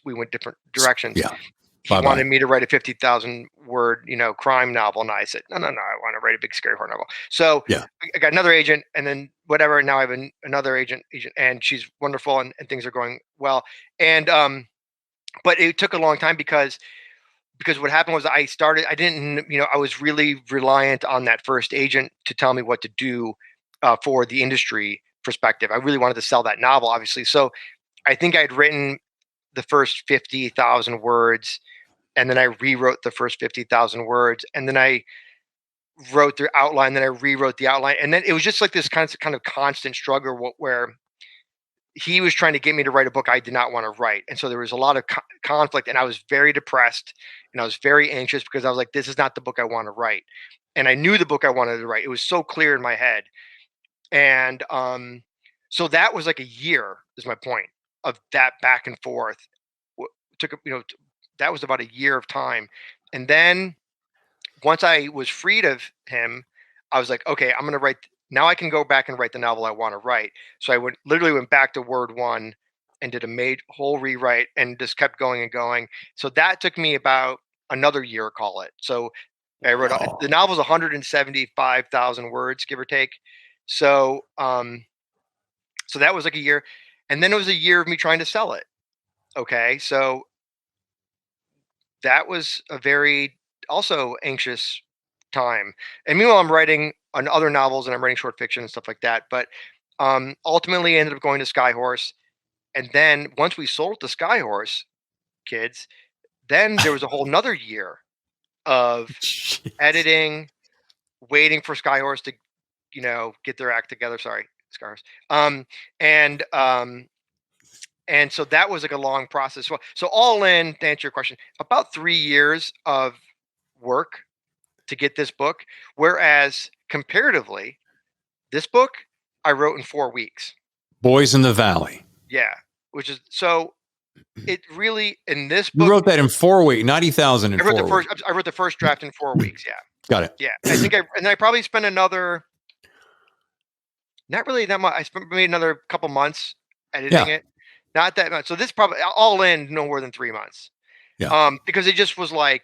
went different directions. Yeah. He wanted me to write a 50,000 word, crime novel. And I said, no, I want to write a big scary horror novel. So I got another agent, and then whatever. Now I have another agent, and she's wonderful, and things are going well. And, but it took a long time because what happened was I was really reliant on that first agent to tell me what to do, for the industry perspective. I really wanted to sell that novel, obviously. So I think I'd written the first 50,000 words, and then I rewrote the first 50,000 words, and then I wrote the outline, then I rewrote the outline. And then it was just like this kind of constant struggle where he was trying to get me to write a book I did not want to write. And so there was a lot of conflict, and I was very depressed, and I was very anxious, because I was like, this is not the book I want to write. And I knew the book I wanted to write. It was so clear in my head. And so that was like a year, is my point, of that back and forth. That was about a year of time. And then once I was freed of him, I was like, okay, I'm going to write. Now I can go back and write the novel I want to write. So I literally went back to word 1 and did a whole rewrite, and just kept going and going. So that took me about another year, call it. So I wrote the novel's 175,000 words, give or take. So, so that was like a year, and then it was a year of me trying to sell it. Okay. So that was a very also anxious time. And meanwhile, I'm writing on other novels, and I'm writing short fiction and stuff like that. But ultimately ended up going to Skyhorse. And then once we sold to Skyhorse, kids, then there was a whole nother year of editing, waiting for Skyhorse to, get their act together. Sorry, Skyhorse. And so that was like a long process. So all in, to answer your question, about 3 years of work to get this book. Whereas comparatively, this book I wrote in 4 weeks. Boys in the Valley. Yeah. Which is, so it really, in this book. You wrote that in 4 weeks, 90,000 in 4 weeks. I wrote the first draft in 4 weeks. Yeah. Got it. Yeah. And I probably spent another, not really that much. I spent maybe another couple months editing it. Not that much. So this probably all in no more than 3 months. Yeah. Because it just was like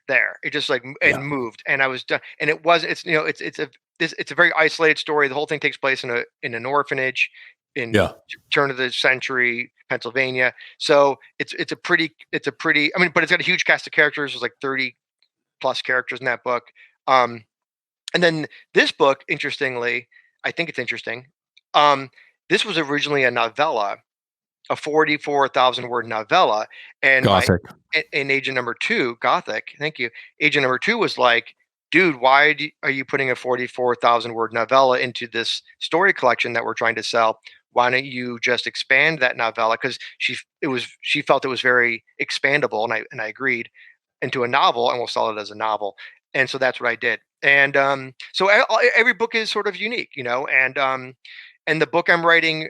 there. It just like moved, and I was done. And it was. It's it's a very isolated story. The whole thing takes place in an orphanage in turn of the century Pennsylvania. So it's a pretty. I mean, but it's got a huge cast of characters. There's like 30 plus characters in that book. And then this book, interestingly, I think it's interesting. This was originally a novella, a 44,000 word novella, and Gothic. And agent number 2, Gothic, thank you. Agent number 2 was like, dude, why are you putting a 44,000 word novella into this story collection that we're trying to sell? Why don't you just expand that novella? Because she felt it was very expandable, and I agreed, into a novel, and we'll sell it as a novel. And so that's what I did. And so every book is sort of unique, and the book I'm writing,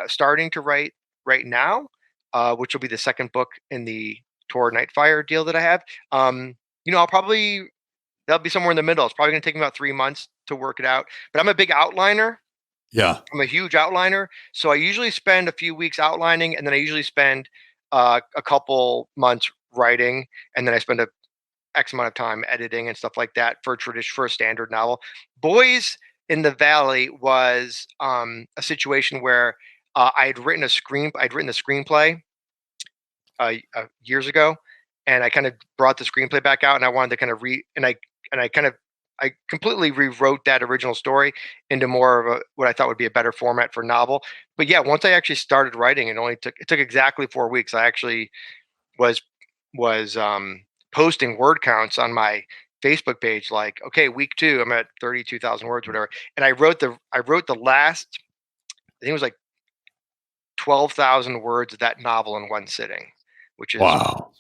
starting to write right now, which will be the second book in the Tor Nightfire deal that I have. That'll be somewhere in the middle. It's probably going to take me about 3 months to work it out. But I'm a big outliner. Yeah. I'm a huge outliner. So I usually spend a few weeks outlining, and then I usually spend a couple months writing, and then I spend a X amount of time editing and stuff like that for a standard novel. Boys in the Valley was a situation where I'd written the screenplay years ago, and I kind of brought the screenplay back out, and I wanted to kind of I completely rewrote that original story into more of what I thought would be a better format for novel. But yeah, once I actually started writing, it took exactly 4 weeks. I actually was posting word counts on my Facebook page, like, okay, week 2, I'm at 32,000 words, whatever. And I wrote the last, I think it was like 12,000 words of that novel in one sitting, which is wow.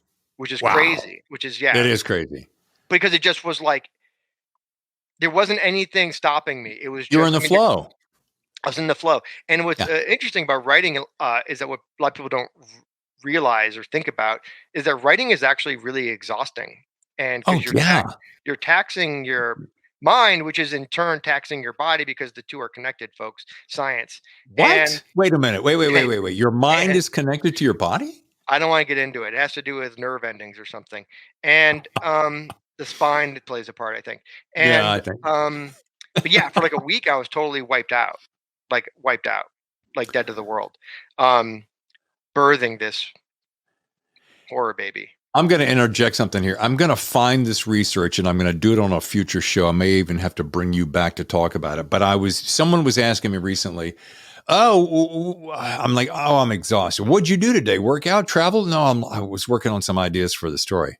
crazy. Which is It is crazy because it just was like there wasn't anything stopping me. It was just, you were in the flow. I was in the flow. And what's interesting about writing is that what a lot of people don't realize or think about is that writing is actually really exhausting. And because you're taxing your mind, which is in turn taxing your body, because the two are connected, folks. Science. What? Wait a minute. Wait. Your mind is connected to your body? I don't want to get into it. It has to do with nerve endings or something. And the spine plays a part, I think. And yeah, I think. but yeah, for like a week I was totally wiped out, like dead to the world. Birthing this horror baby. I'm going to interject something here. I'm going to find this research and I'm going to do it on a future show. I may even have to bring you back to talk about it. But someone was asking me recently, I'm like, I'm exhausted. What'd you do today? Work out, travel? No, I was working on some ideas for the story.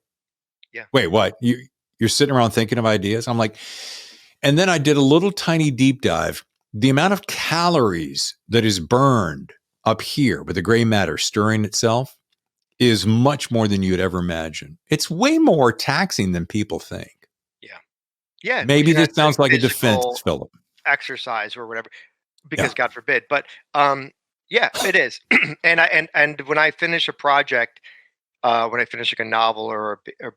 Yeah. Wait, what? You're sitting around thinking of ideas? I'm like, and then I did a little tiny deep dive. The amount of calories that is burned up here with the gray matter stirring itself is much more than you'd ever imagine. It's way more taxing than people think. Yeah. Yeah. Maybe this sounds like a defense, Philip. Exercise or whatever, because God forbid. But yeah, it is. and when I finish a project, when I finish like a novel or a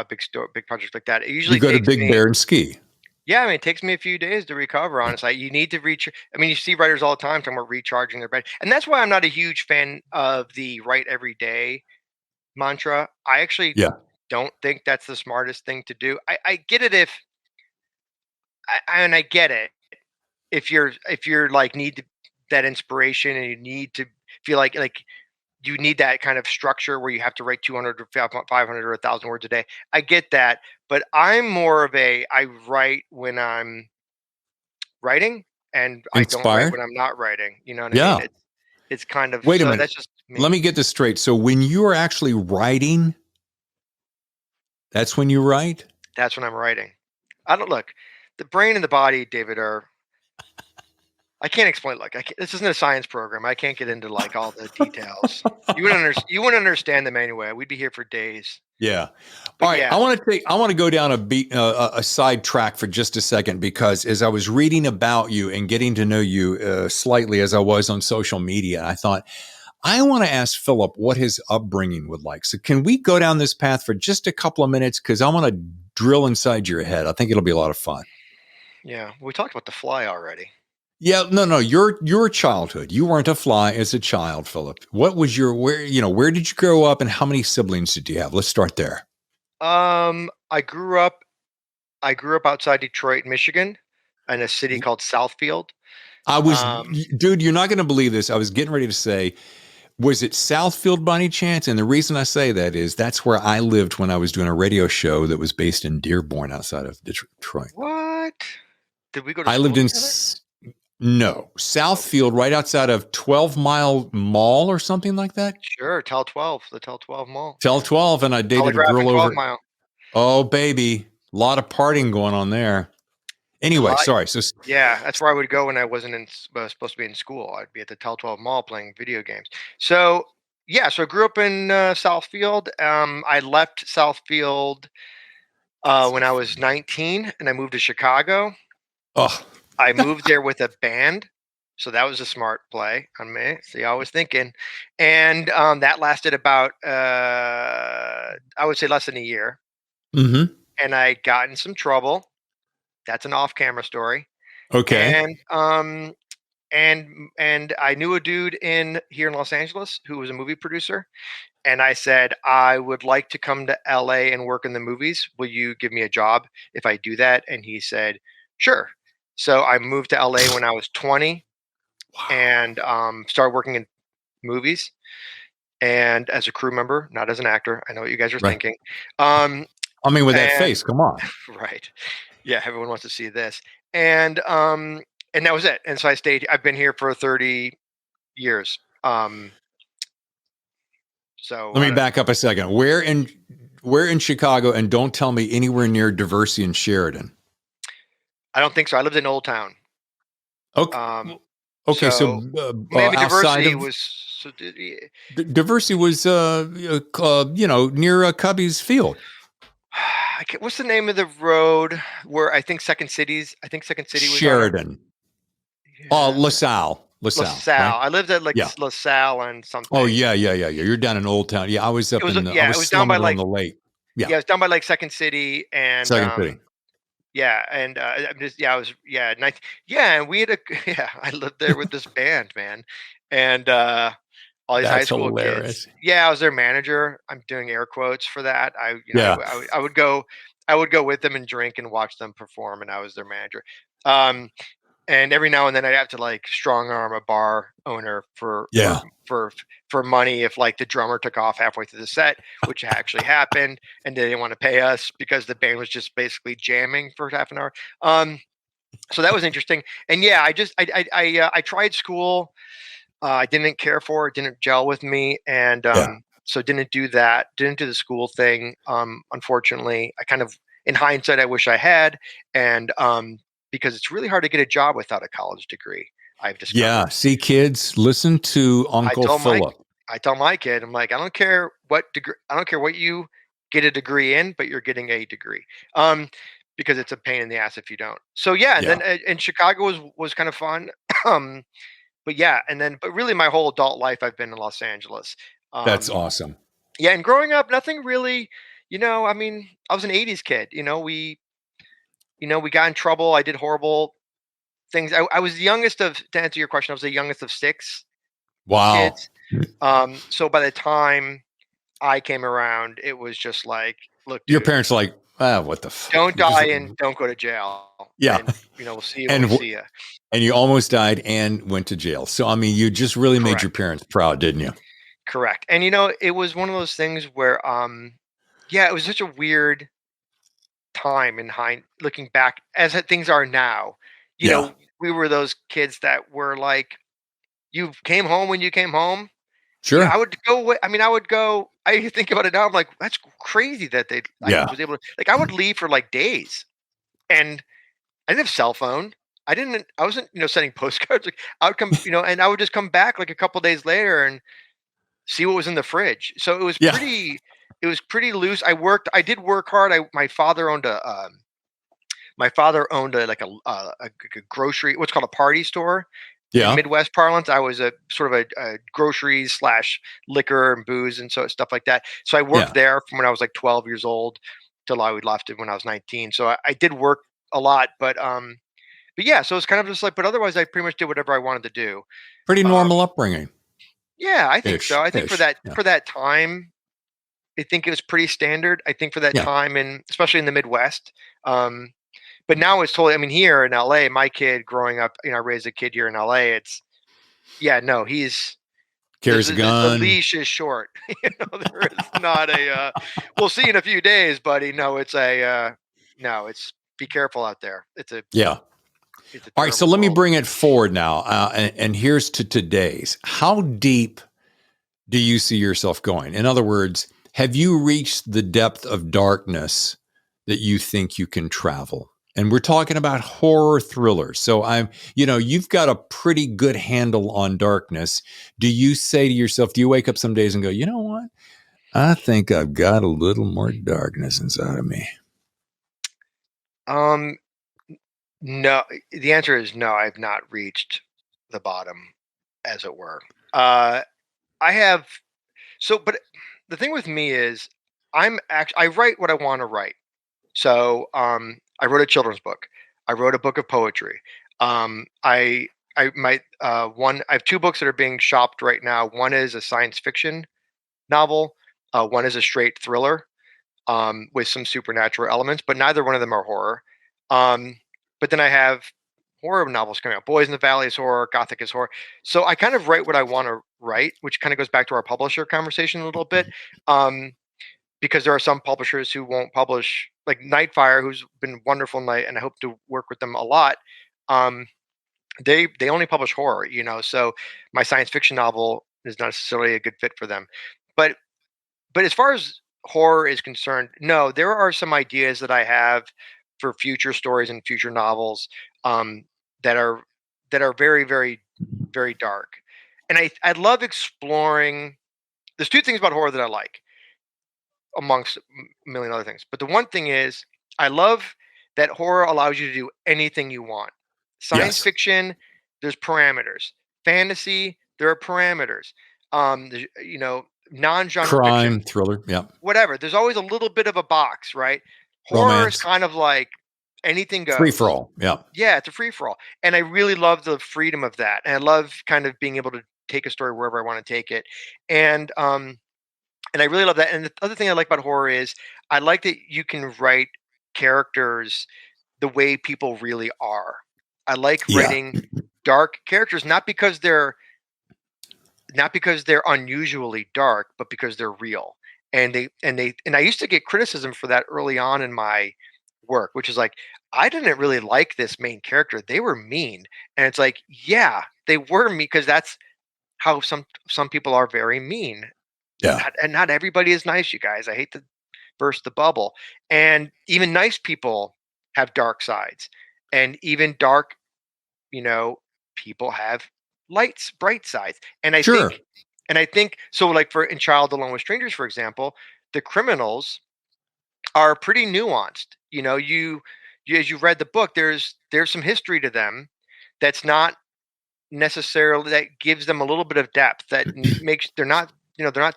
big project like that, it usually you go to Big Bear and ski. Yeah, I mean, it takes me a few days to recover. Honestly, you need to reach. I mean, you see writers all the time talking about recharging their brain, and that's why I'm not a huge fan of the write every day mantra. I actually don't think that's the smartest thing to do. I get it I get it if you're like need that inspiration and you need to feel like you need that kind of structure where you have to write 200 or 500 or 1,000 words a day. I get that, but I'm more of I write when I'm writing, and I don't write when I'm not writing. You know what I mean? It's kind of. Wait a minute. That's just me. Let me get this straight. So when you are actually writing, that's when you write? That's when I'm writing. Look, the brain and the body, David, are. I can't explain. This isn't a science program. I can't get into like all the details. You wouldn't understand them anyway. We'd be here for days. Yeah. All right. Yeah. I want to go down a side track for just a second, because as I was reading about you and getting to know you slightly as I was on social media, I thought I want to ask Philip what his upbringing would like. So can we go down this path for just a couple of minutes? Because I want to drill inside your head. I think it'll be a lot of fun. Yeah. We talked about the fly already. Yeah, no. Your childhood. You weren't a fly as a child, Philip. What was where did you grow up, and how many siblings did you have? Let's start there. I grew up outside Detroit, Michigan, in a city called Southfield. Dude, you're not going to believe this. I was getting ready to say, was it Southfield by any chance? And the reason I say that is that's where I lived when I was doing a radio show that was based in Dearborn, outside of Detroit. What? Did we go to I lived in Southfield, right outside of 12 Mile Mall or something like that. Sure, Tel 12, the Tel 12 Mall. Tel 12, and I dated a girl over. Mile. Oh, baby, a lot of partying going on there. Anyway, sorry. So yeah, that's where I would go when I wasn't supposed to be in school. I'd be at the Tel 12 Mall playing video games. So yeah, so I grew up in Southfield. I left Southfield when I was 19, and I moved to Chicago. Oh. I moved there with a band. So that was a smart play on me. See, I was thinking, and that lasted about I would say less than a year. Mm-hmm. And I got in some trouble. That's an off-camera story. Okay. And I knew a dude here in Los Angeles who was a movie producer. And I said, I would like to come to LA and work in the movies. Will you give me a job if I do that? And he said, sure. So I moved to LA when I was 20 and started working in movies and as a crew member, not as an actor. I know what you guys are Right. thinking. I mean, with that face, come on. Right. Yeah, everyone wants to see this. And that was it. And so I've been here for 30 years. So let me back up a second. Where in Chicago, and don't tell me anywhere near Diversey and Sheridan. I don't think so. I lived in Old Town. Okay. Okay, so maybe outside Diversey of was Diversey was near Cubby's Field. What's the name of the road where I think Second City was Sheridan. Oh, LaSalle. LaSalle. Right? I lived at LaSalle and something. Oh yeah. You're down in Old Town. Yeah, I was up I was down by on the lake. Yeah, it was down by like Second City and Second City. Yeah, and I was nice. Yeah, and we had I lived there with this band, man, and all these high school kids. Yeah, I was their manager. I'm doing air quotes for that. I would go with them and drink and watch them perform, and I was their manager. And every now and then I'd have to like strong arm a bar owner for money if like the drummer took off halfway through the set, which actually happened, and they didn't want to pay us because the band was just basically jamming for half an hour. So that was interesting. And yeah, I tried school. I didn't care for it, didn't gel with me, and so didn't do that. Didn't do the school thing. Unfortunately, I kind of, in hindsight, I wish I had, and because it's really hard to get a job without a college degree. I've discovered. Yeah, see, kids, listen to Uncle Philip. I tell my kid, I'm like, I don't care what you get a degree in, but you're getting a degree, because it's a pain in the ass if you don't. So yeah, then and Chicago was kind of fun, but really my whole adult life I've been in Los Angeles. That's awesome. Yeah, and growing up, nothing really, I mean, I was an '80s kid. We got in trouble. I did horrible things. I was the youngest to answer your question, I was the youngest of 6 kids. So by the time I came around, it was just like, look, dude, your parents are like, what the fuck? Don't die and don't go to jail. Yeah. And, we'll see you when we see you. And you almost died and went to jail. So, I mean, you just really made your parents proud, didn't you? Correct. And, it was one of those things where, it was such a weird time looking back as things are now. We were those kids that were like, you came home when you came home. Sure. I would go. I think about it now. I'm like, that's crazy that I was able to, like, I would leave for like days, and I didn't have cell phone. I wasn't, sending postcards. Like, I would come, and I would just come back like a couple days later and see what was in the fridge. So it was pretty loose. I did work hard. My father owned a grocery, what's called a party store. Yeah. In Midwest parlance, I was a sort of a groceries / liquor and booze and so stuff like that. So I worked there from when I was like 12 years old till I left it when I was 19. So I did work a lot, but yeah, so it's kind of just like, but otherwise I pretty much did whatever I wanted to do. Pretty normal upbringing. Yeah, I think so. I think for that time, I think it was pretty standard. I think for that time, and especially in the Midwest. But now it's totally, I mean, here in LA, my kid growing up, I raised a kid here in LA. He's carries a gun. The leash is short. There is not we'll see in a few days, buddy. No, it's be careful out there. All right. So let me bring it forward now. And here's to today's. How deep do you see yourself going? In other words, have you reached the depth of darkness that you think you can travel? And we're talking about horror thrillers. So you've got a pretty good handle on darkness. Do you say to yourself, do you wake up some days and go, you know what? I think I've got a little more darkness inside of me. No, the answer is no, I've not reached the bottom, as it were. But the thing with me is I write what I want to write. So I wrote a children's book. I wrote a book of poetry. I have two books that are being shopped right now. One is a science fiction novel. One is a straight thriller with some supernatural elements, but neither one of them are horror. But then I have horror novels coming out. Boys in the Valley is horror. Gothic is horror. So I kind of write what I want to write, which kind of goes back to our publisher conversation a little bit. Because there are some publishers who won't publish, like Nightfire, who's been wonderful, and I hope to work with them a lot. They only publish horror, so my science fiction novel is not necessarily a good fit for them. But as far as horror is concerned, no, there are some ideas that I have for future stories and future novels that are very, very, very dark. And I love exploring. There's two things about horror that I like, amongst a million other things. But the one thing is, I love that horror allows you to do anything you want. Science fiction, there's parameters. Fantasy, there are parameters. Non-genre crime, fiction, thriller, yeah, whatever. There's always a little bit of a box, right? Horror romance, is kind of like anything goes. free for all, yeah. Yeah, it's a free for all, and I really love the freedom of that. And I love kind of being able to take a story wherever I want to take it, and I really love that. And the other thing I like about horror is I like that you can write characters the way people really are. I like writing dark characters, not because they're unusually dark, but because they're real. And I used to get criticism for that early on in my work, which is like, I didn't really like this main character. They were mean. And it's like, yeah, they were mean, because that's how some people are, very mean. Yeah. Not everybody is nice, you guys. I hate to burst the bubble. And even nice people have dark sides. And even dark, people have bright sides. And I think so, like in Child Alone with Strangers, for example, the criminals are pretty nuanced. You as you read the book, there's some history to them that's not necessarily, that gives them a little bit of depth, that makes they're not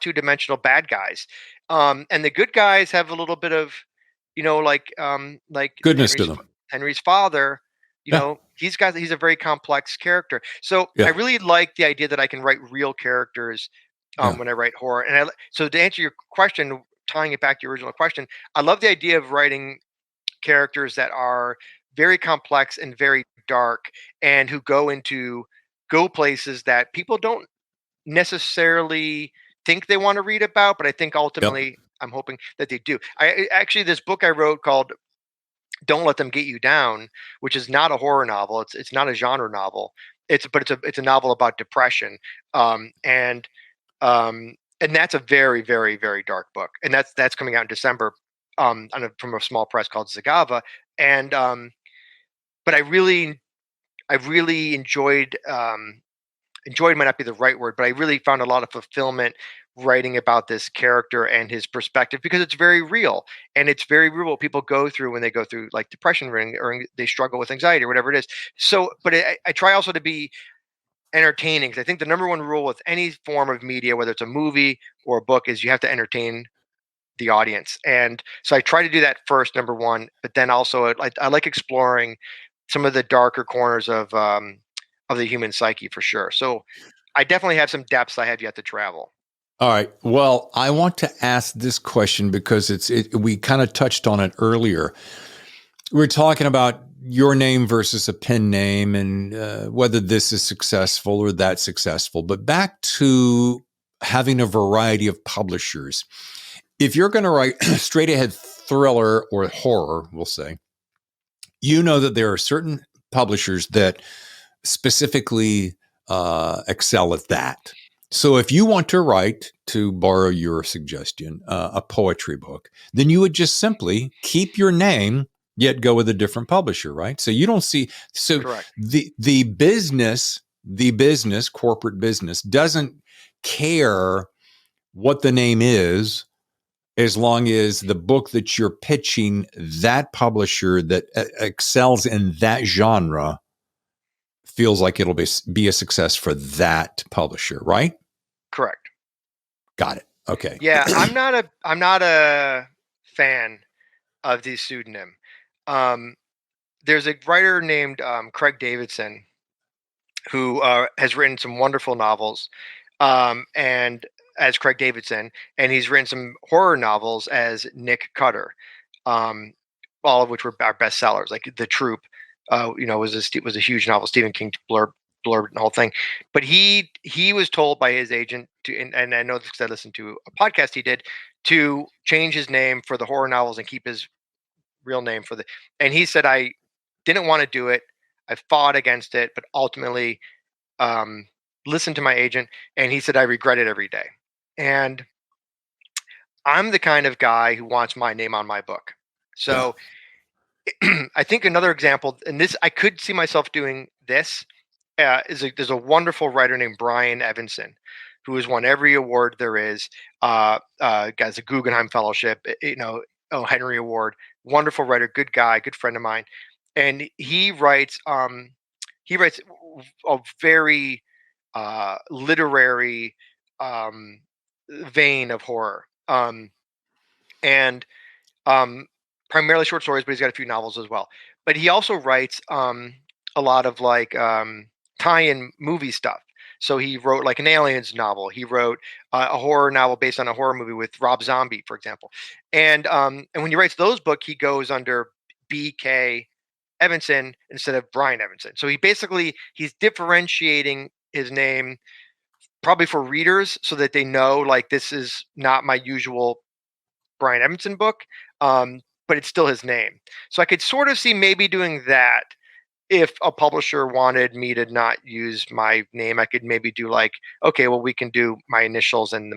two-dimensional bad guys. And the good guys have a little bit of, like goodness to them. Henry's father, he's a very complex character. So I really like the idea that I can write real characters when I write horror. And so to answer your question, tying it back to your original question, I love the idea of writing characters that are very complex and very dark, and who go places that people don't necessarily think they want to read about, but I think ultimately I'm hoping that they do. This book I wrote called Don't Let Them Get You Down, which is not a horror novel. It's not a genre novel. It's a novel about depression. And that's a very, very, very dark book. And that's coming out in December from a small press called Zagava. And but I really enjoyed might not be the right word, but I really found a lot of fulfillment writing about this character and his perspective, because it's very real, and it's very real what people go through when they go through like depression, or they struggle with anxiety or whatever it is. So, but I try also to be entertaining, because I think the number one rule with any form of media, whether it's a movie or a book, is you have to entertain the audience. And so I try to do that first, number one, but then also I like exploring some of the darker corners of the human psyche, for sure. So I definitely have some depths I have yet to travel. All right. Well, I want to ask this question because we kind of touched on it earlier. We're talking about your name versus a pen name, and whether this is successful or that successful. But back to having a variety of publishers. If you're going to write straight ahead thriller or horror, we'll say, that there are certain publishers that specifically excel at that. So if you want to write, to borrow your suggestion, a poetry book, then you would just simply keep your name, yet go with a different publisher, right? So you don't see, Correct. the business, corporate business doesn't care what the name is, as long as the book that you're pitching, that publisher that excels in that genre, feels like it'll be a success for that publisher, right? Correct. Got it. Okay. Yeah, I'm not a fan of the pseudonym. There's a writer named Craig Davidson who has written some wonderful novels, and as Craig Davidson, and he's written some horror novels as Nick Cutter, um, all of which were our bestsellers. Like The Troop, was a huge novel. Stephen King blurb and the whole thing. But he was told by his agent to, and I know this because I listened to a podcast he did, to change his name for the horror novels and keep his real name for the. And he said, I didn't want to do it. I fought against it, but ultimately listened to my agent, and he said I regret it every day. And I'm the kind of guy who wants my name on my book. So I think another example, and this I could see myself doing this, there's a wonderful writer named Brian Evanson, who has won every award there is. Got a Guggenheim Fellowship, Henry Award. Wonderful writer, good guy, good friend of mine, and he writes a very literary vein of horror, and primarily short stories, but he's got a few novels as well. But he also writes a lot of tie-in movie stuff. So he wrote like an Aliens novel. He wrote a horror novel based on a horror movie with Rob Zombie, for example. And when he writes those books, he goes under B.K. Evanson instead of Brian Evanson. So he's differentiating his name probably for readers so that they know like this is not my usual Brian Evanson book, but it's still his name. So I could sort of see maybe doing that. If a publisher wanted me to not use my name, I could maybe do like, okay, well, we can do my initials and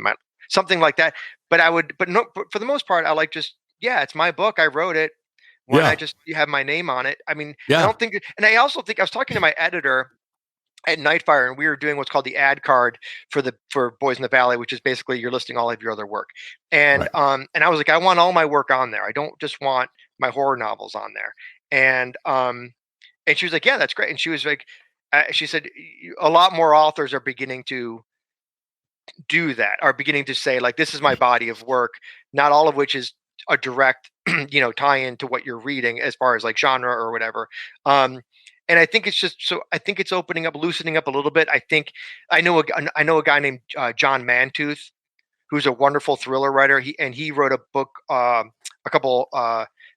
something like that. But but for the most part, I like it's my book. I wrote it. Why not just have my name on it? I mean, I don't think, and I also think I was talking to my editor at Nightfire, and we were doing what's called the ad card for Boys in the Valley, which is basically you're listing all of your other work. And and I was like, I want all my work on there. I don't just want my horror novels on there. And she was like, yeah, that's great. And she was like, she said, a lot more authors are beginning to do that, are beginning to say like, this is my body of work, not all of which is a direct, tie into what you're reading as far as like genre or whatever. And I think it's just I think it's loosening up a little bit. I think I know a guy named John Mantooth, who's a wonderful thriller writer. He wrote a book, a couple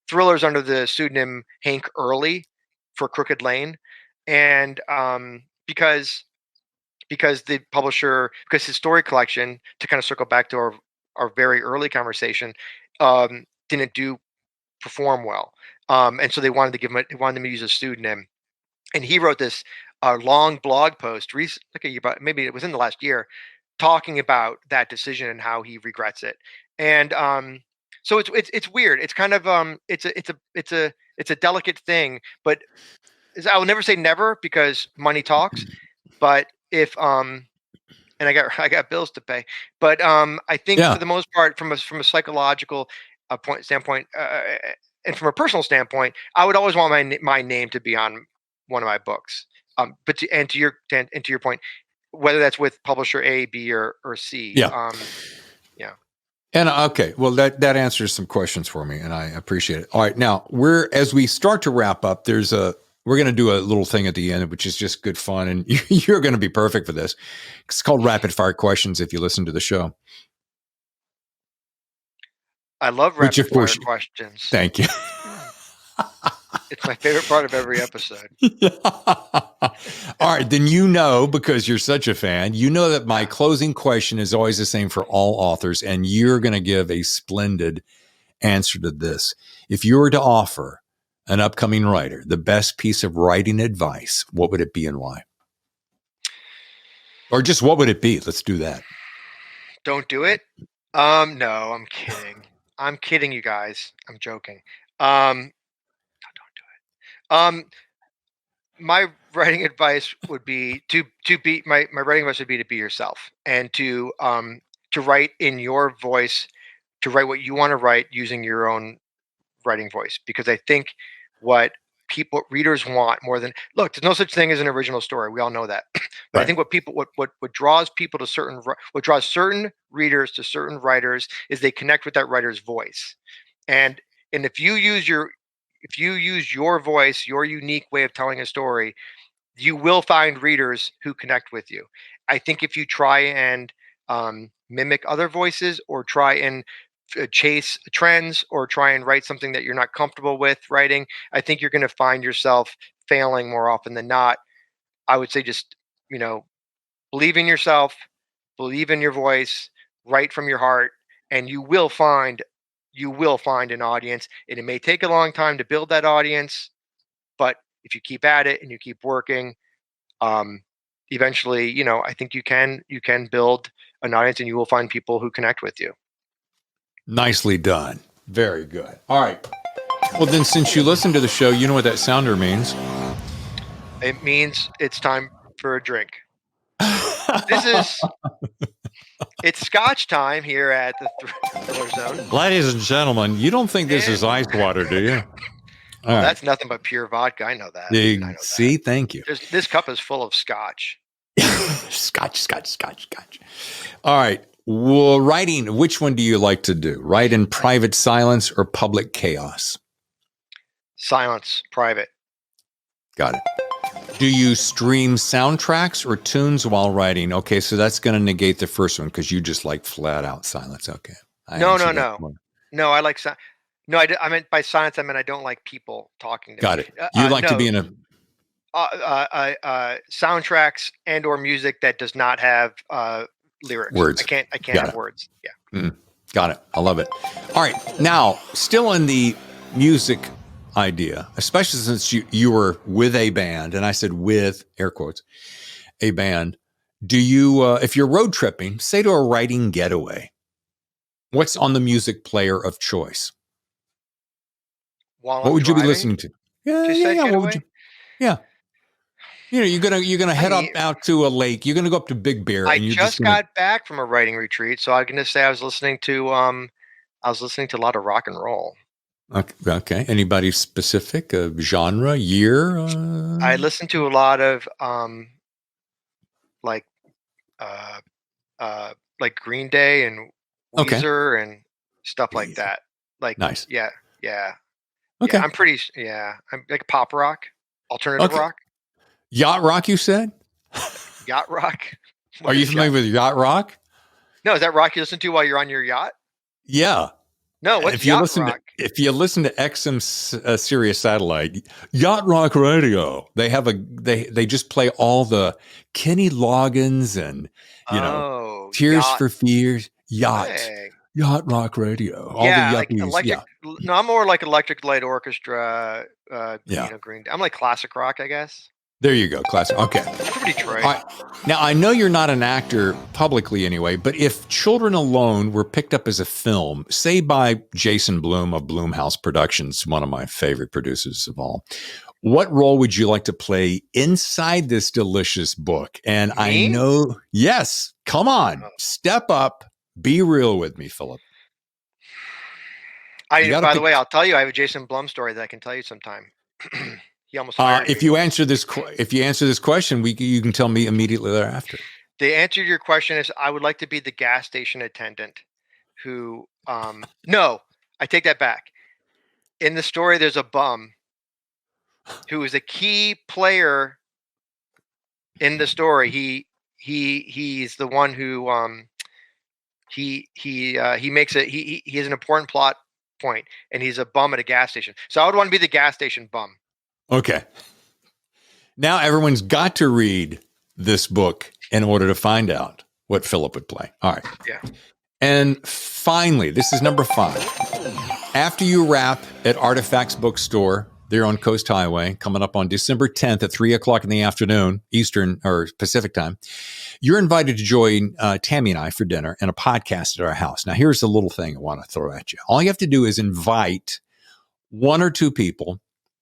thrillers under the pseudonym Hank Early for Crooked Lane, and because the publisher, because his story collection, to kind of circle back to our very early conversation, didn't perform well, and so they wanted him to use a pseudonym. And he wrote this long blog post maybe it was in the last year, talking about that decision and how he regrets it. And so it's weird. It's kind of it's a delicate thing, but I will never say never because money talks. But if and I got bills to pay, but I think for the most part, from a psychological standpoint, and from a personal standpoint, I would always want my name to be on one of my books. But to your point, whether that's with publisher A, B, or C. Yeah. And okay, well that answers some questions for me, and I appreciate it. All right, now as we start to wrap up, we're going to do a little thing at the end, which is just good fun, and you're going to be perfect for this. It's called rapid fire questions. If you listen to the show, I love rapid fire questions. Thank you. It's my favorite part of every episode. All right, then because you're such a fan, that my closing question is always the same for all authors, and you're going to give a splendid answer to this. If you were to offer an upcoming writer the best piece of writing advice, what would it be and why? Or just what would it be? Let's do that. Don't do it. No, I'm kidding. I'm kidding, you guys. I'm joking. My writing advice would be to be my writing advice would be to be yourself, and to write in your voice, to write what you want to write using your own writing voice. Because I think what readers want more than, look, there's no such thing as an original story. We all know that. But Right. I think what draws people to what draws certain readers to certain writers is they connect with that writer's voice. And if you use your voice, your unique way of telling a story, you will find readers who connect with you. I think if you try and mimic other voices, or try and chase trends, or try and write something that you're not comfortable with writing, I think you're going to find yourself failing more often than not. I would say just, believe in yourself, believe in your voice, write from your heart, and you will find an audience. And it may take a long time to build that audience, but if you keep at it and you keep working, eventually, I think you can build an audience, and you will find people who connect with you. Nicely done. Very good. All right. Well, then, since you listen to the show, you know what that sounder means. It means it's time for a drink. It's Scotch time here at the Thriller Zone. Ladies and gentlemen, you don't think this is ice water, do you? Well, right. That's nothing but pure vodka. I know that. See, thank you. This cup is full of scotch. Scotch. All right. Well, writing, which one do you like to do? Write in private silence or public chaos? Silence, private. Got it. Do you stream soundtracks or tunes while writing? Okay, so that's going to negate the first one because you just like flat out silence. Okay. No. No, I like no. I meant by silence. I meant I don't like people talking to me. Got it. You like to be in a soundtracks and or music that does not have lyrics. Words. I can't have words. Yeah. Got it. I love it. All right. Now, still in the music idea, especially since you were with a band, and I said with air quotes, a band. Do you, if you're road tripping, say to a writing getaway, what's on the music player of choice? What would you be listening to? Yeah. What would you? Yeah. You're gonna head out to a lake. You're gonna go up to Big Bear. I just got back from a writing retreat, so I'm gonna say I was listening to a lot of rock and roll. Okay. Anybody specific? Genre, year? I listened to a lot of like Green Day and Weezer and stuff like that. Like nice. Yeah. Okay. Yeah, I'm like pop rock, alternative rock. Yacht rock, you said? Yacht rock. Are you familiar with yacht rock? No, is that rock you listen to while you're on your yacht? Yeah. No, what's yacht rock? If you listen to XM Sirius Satellite, Yacht Rock Radio, they have they just play all the Kenny Loggins and Tears for Fears, Yacht Rock Radio, all the yuppies. Like electric, no, I'm more like Electric Light Orchestra. Green. I'm like classic rock, I guess. There you go, classic. Okay. From Detroit. All right. Now, I know you're not an actor publicly anyway, but if Children Alone were picked up as a film, say by Jason Blum of Blumhouse Productions, one of my favorite producers of all, what role would you like to play inside this delicious book? And Me? I know, yes, come on, step up, be real with me, Philip. By the way, I'll tell you, I have a Jason Blum story that I can tell you sometime. He almost fired me. If you answer this question, you can tell me immediately thereafter. The answer to your question is I would like to be the gas station attendant who no, I take that back. In the story, there's a bum who is a key player in the story. He's the one who he makes it. He has an important plot point, and he's a bum at a gas station. So I would want to be the gas station bum. Okay. Now everyone's got to read this book in order to find out what Philip would play. All right. Yeah. And finally, this is number 5. After you wrap at Artifacts Bookstore, there on Coast Highway, coming up on December 10th at 3:00 in the afternoon, Eastern or Pacific time, you're invited to join Tammy and I for dinner and a podcast at our house. Now, here's the little thing I want to throw at you. All you have to do is invite 1 or 2 people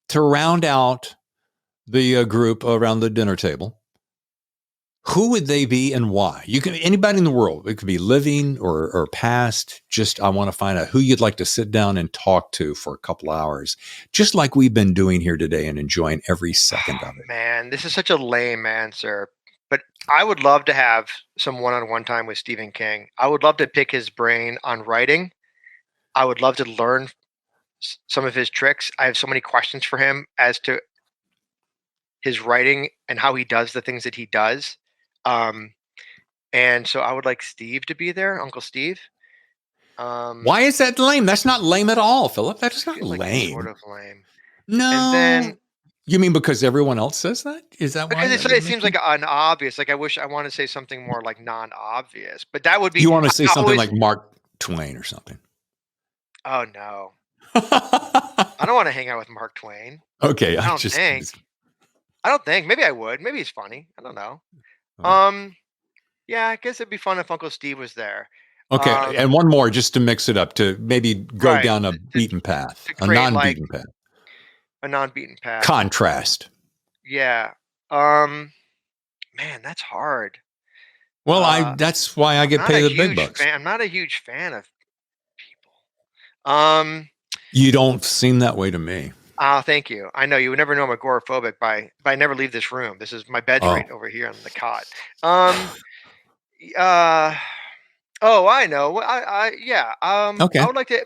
to round out the group around the dinner table who would they be and why? You can anybody in the world. It could be living or past. Just I want to find out who you'd like to sit down and talk to for a couple hours, just like we've been doing here today and enjoying every second of it. Man, this is such a lame answer, but I would love to have some one-on-one time with Stephen King. I would love to pick his brain on writing. I would love to learn some of his tricks. I have so many questions for him as to his writing and how he does the things that he does. And so I would like Steve to be there, Uncle Steve. Why is that lame? That's not lame at all, Philip. That's not lame. Like sort of lame. No. And then you mean because everyone else says that? Is that why? Because it seems like an obvious. Like I want to say something more like non-obvious, but that would be. You want to say something like Mark Twain or something? Oh no, I don't want to hang out with Mark Twain. Okay, I don't think. Maybe I would. Maybe he's funny. I don't know. Oh. Yeah, I guess it'd be fun if Uncle Steve was there. Okay, and one more just to mix it up, to maybe go down a beaten path, a non-beaten path. A non-beaten path. Contrast. Yeah. Man, that's hard. Well, that's why I get paid the big bucks. I'm not a huge fan of people. You don't seem that way to me. Thank you. I know you would never know I'm agoraphobic by I never leave this room. This is my bed's right over here on the cot. Oh, I know. Yeah. Okay. I would like to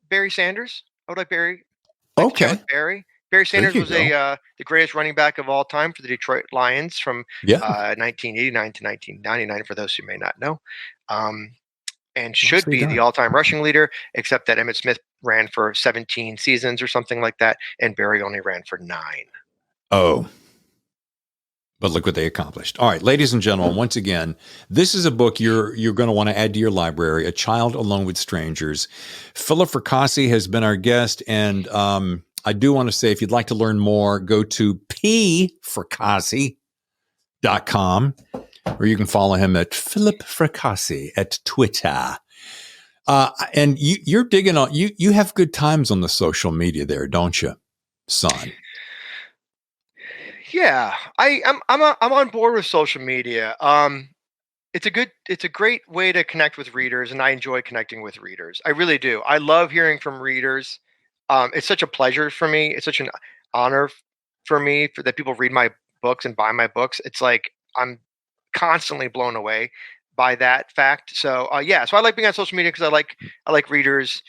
Barry Sanders. I would like Barry. Okay. Barry Sanders was the greatest running back of all time for the Detroit Lions from 1989 to 1999. For those who may not know, and should be the all-time rushing leader, except that Emmitt Smith ran for 17 seasons or something like that, and Barry only ran for 9. Oh. But look what they accomplished. All right, ladies and gentlemen, once again, this is a book you're going to want to add to your library, A Child Alone with Strangers. Philip Fracassi has been our guest, and I do want to say, if you'd like to learn more, go to pfracassi.com, or you can follow him at Philip Fracassi at Twitter. And you're digging on, you have good times on the social media there, don't you, son? Yeah, I'm on board with social media. It's a great way to connect with readers, and I enjoy connecting with readers. I really do. I love hearing from readers. It's such a pleasure for me. It's such an honor for me that people read my books and buy my books. It's like I'm constantly blown away by that fact. So so I like being on social media because I like readers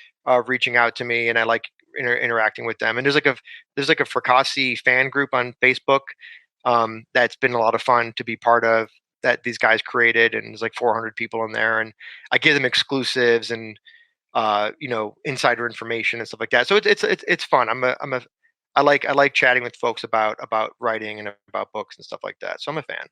reaching out to me, and I like interacting with them. And there's like a Fracassi fan group on Facebook that's been a lot of fun to be part of, that these guys created, and there's like 400 people in there, and I give them exclusives and insider information and stuff like that. So it's fun. I like chatting with folks about writing and about books and stuff like that. So I'm a fan.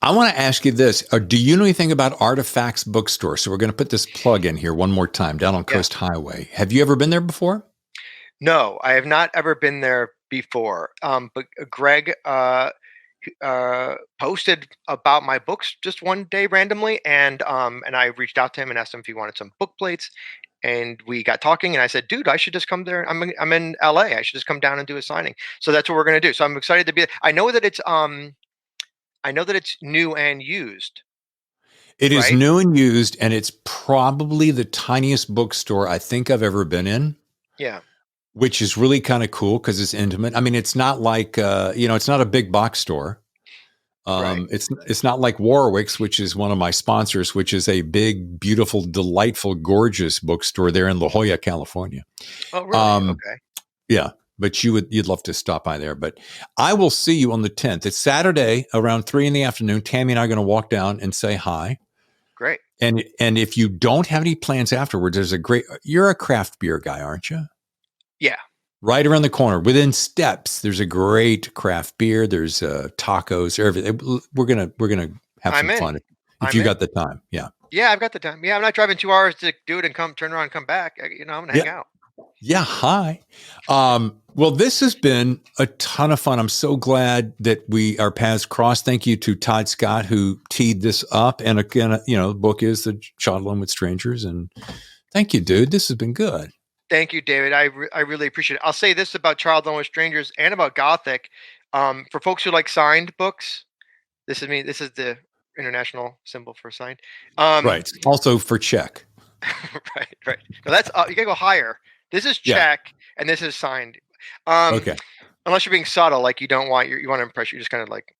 I want to ask you this. Do you know anything about Artifacts Bookstore? So we're going to put this plug in here one more time, down on Coast Highway. Have you ever been there before? No, I have not ever been there before. But Greg posted about my books just one day randomly, and I reached out to him and asked him if he wanted some book plates, and we got talking, and I said, dude, I should just come there. I'm in LA. I should just come down and do a signing. So that's what we're going to do. So I'm excited to be there. I know that it's new and used. It is new and used, and it's probably the tiniest bookstore I think I've ever been in. Yeah. Which is really kind of cool because it's intimate. I mean, it's not like, it's not a big box store. It's not like Warwick's, which is one of my sponsors, which is a big, beautiful, delightful, gorgeous bookstore there in La Jolla, California. Oh, really? Okay. Yeah, but you'd love to stop by there. But I will see you on the 10th. It's Saturday around 3 p.m. Tammy and I are going to walk down and say hi. Great. And if you don't have any plans afterwards, you're a craft beer guy, aren't you? Yeah. Right around the corner, within steps, there's a great craft beer. There's tacos, everything. We're gonna have some fun if you got the time. Yeah. Yeah, I've got the time. Yeah, I'm not driving 2 hours to do it and turn around and come back. I'm gonna hang out. Yeah. Hi. Well, this has been a ton of fun. I'm so glad that our paths crossed. Thank you to Todd Scott, who teed this up. And again, the book is The Child Alone with Strangers. And thank you, dude. This has been good. Thank you, David. I really appreciate it. I'll say this about Child Alone with Strangers and about Gothic. For folks who like signed books, This is me. This is the international symbol for signed. Right. Also for check. Right. No, that's you gotta go higher. This is check, and this is signed. Okay. Unless you're being subtle, like you don't want you want to impress, you just kind of like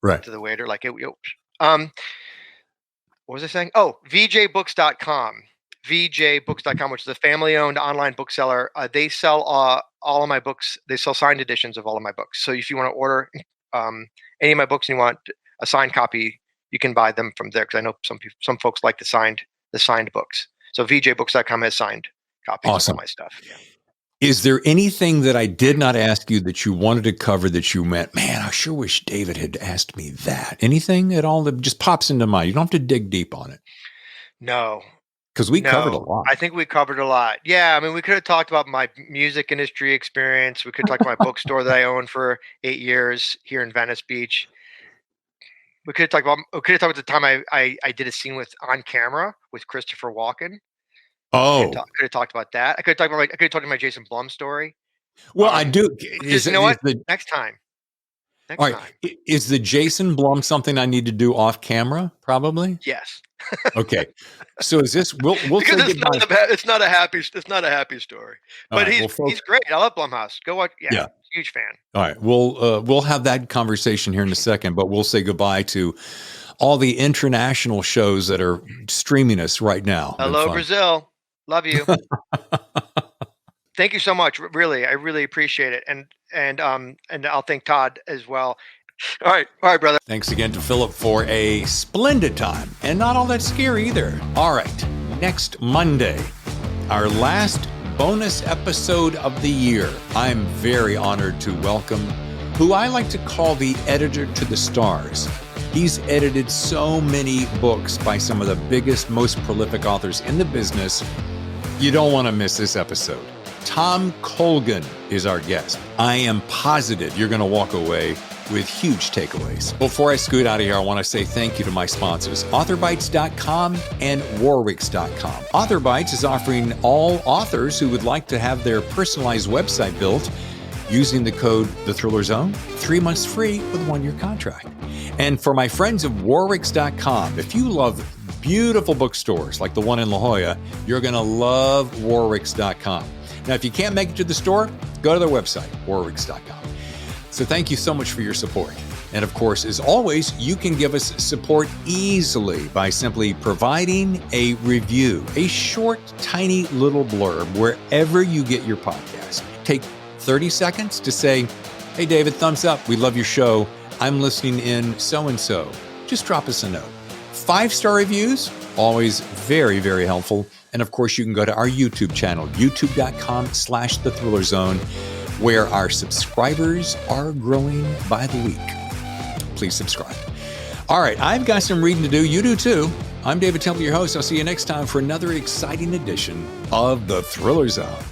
right to the waiter, like what was I saying? Oh, vjbooks.com. vjbooks.com, which is a family-owned online bookseller. They sell all of my books. They sell signed editions of all of my books. So if you want to order any of my books and you want a signed copy, you can buy them from there. Because I know some folks like the signed books. So vjbooks.com has signed copies of all my stuff. Yeah. Is there anything that I did not ask you that you wanted to cover that you meant, man, I sure wish David had asked me that? Anything at all that just pops into mind? You don't have to dig deep on it. No. Because we covered a lot. I think we covered a lot. Yeah, I mean, we could have talked about my music industry experience. We could talk about my bookstore that I owned for 8 years here in Venice Beach. We could have talked about the time I did a scene on camera with Christopher Walken. Oh, could have talked about that. I could have talked about my Jason Blum story. Well, I do. You know what? Next time. All right. Is the Jason Blum something I need to do off camera? Probably. Yes. Okay. So is this? We'll because it's not a happy story. But he's great. I love Blumhouse. Go watch. Yeah. Huge fan. All right. We'll have that conversation here in a second, but we'll say goodbye to all the international shows that are streaming us right now. Hello, Brazil. Love you. Thank you so much. Really, I really appreciate it. And I'll thank Todd as well. All right, brother. Thanks again to Philip for a splendid time and not all that scary either. All right, next Monday, our last bonus episode of the year. I'm very honored to welcome who I like to call the editor to the stars. He's edited so many books by some of the biggest, most prolific authors in the business. You don't want to miss this episode. Tom Colgan is our guest. I am positive you're going to walk away with huge takeaways. Before I scoot out of here, I want to say thank you to my sponsors, authorbytes.com and warwicks.com. AuthorBytes is offering all authors who would like to have their personalized website built using the code thethrillerzone, 3 months free with a 1-year contract. And for my friends of warwicks.com, if you love beautiful bookstores like the one in La Jolla, you're going to love warwicks.com. Now, if you can't make it to the store, go to their website, warwicks.com. So thank you so much for your support. And of course, as always, you can give us support easily by simply providing a review, a short, tiny little blurb wherever you get your podcast. Take 30 seconds to say, hey, David, thumbs up. We love your show. I'm listening in so-and-so. Just drop us a note. 5-star reviews, always very, very helpful. And of course, you can go to our YouTube channel, youtube.com/thethrillerzone, where our subscribers are growing by the week. Please subscribe. All right, I've got some reading to do. You do too. I'm David Temple, your host. I'll see you next time for another exciting edition of The Thriller Zone.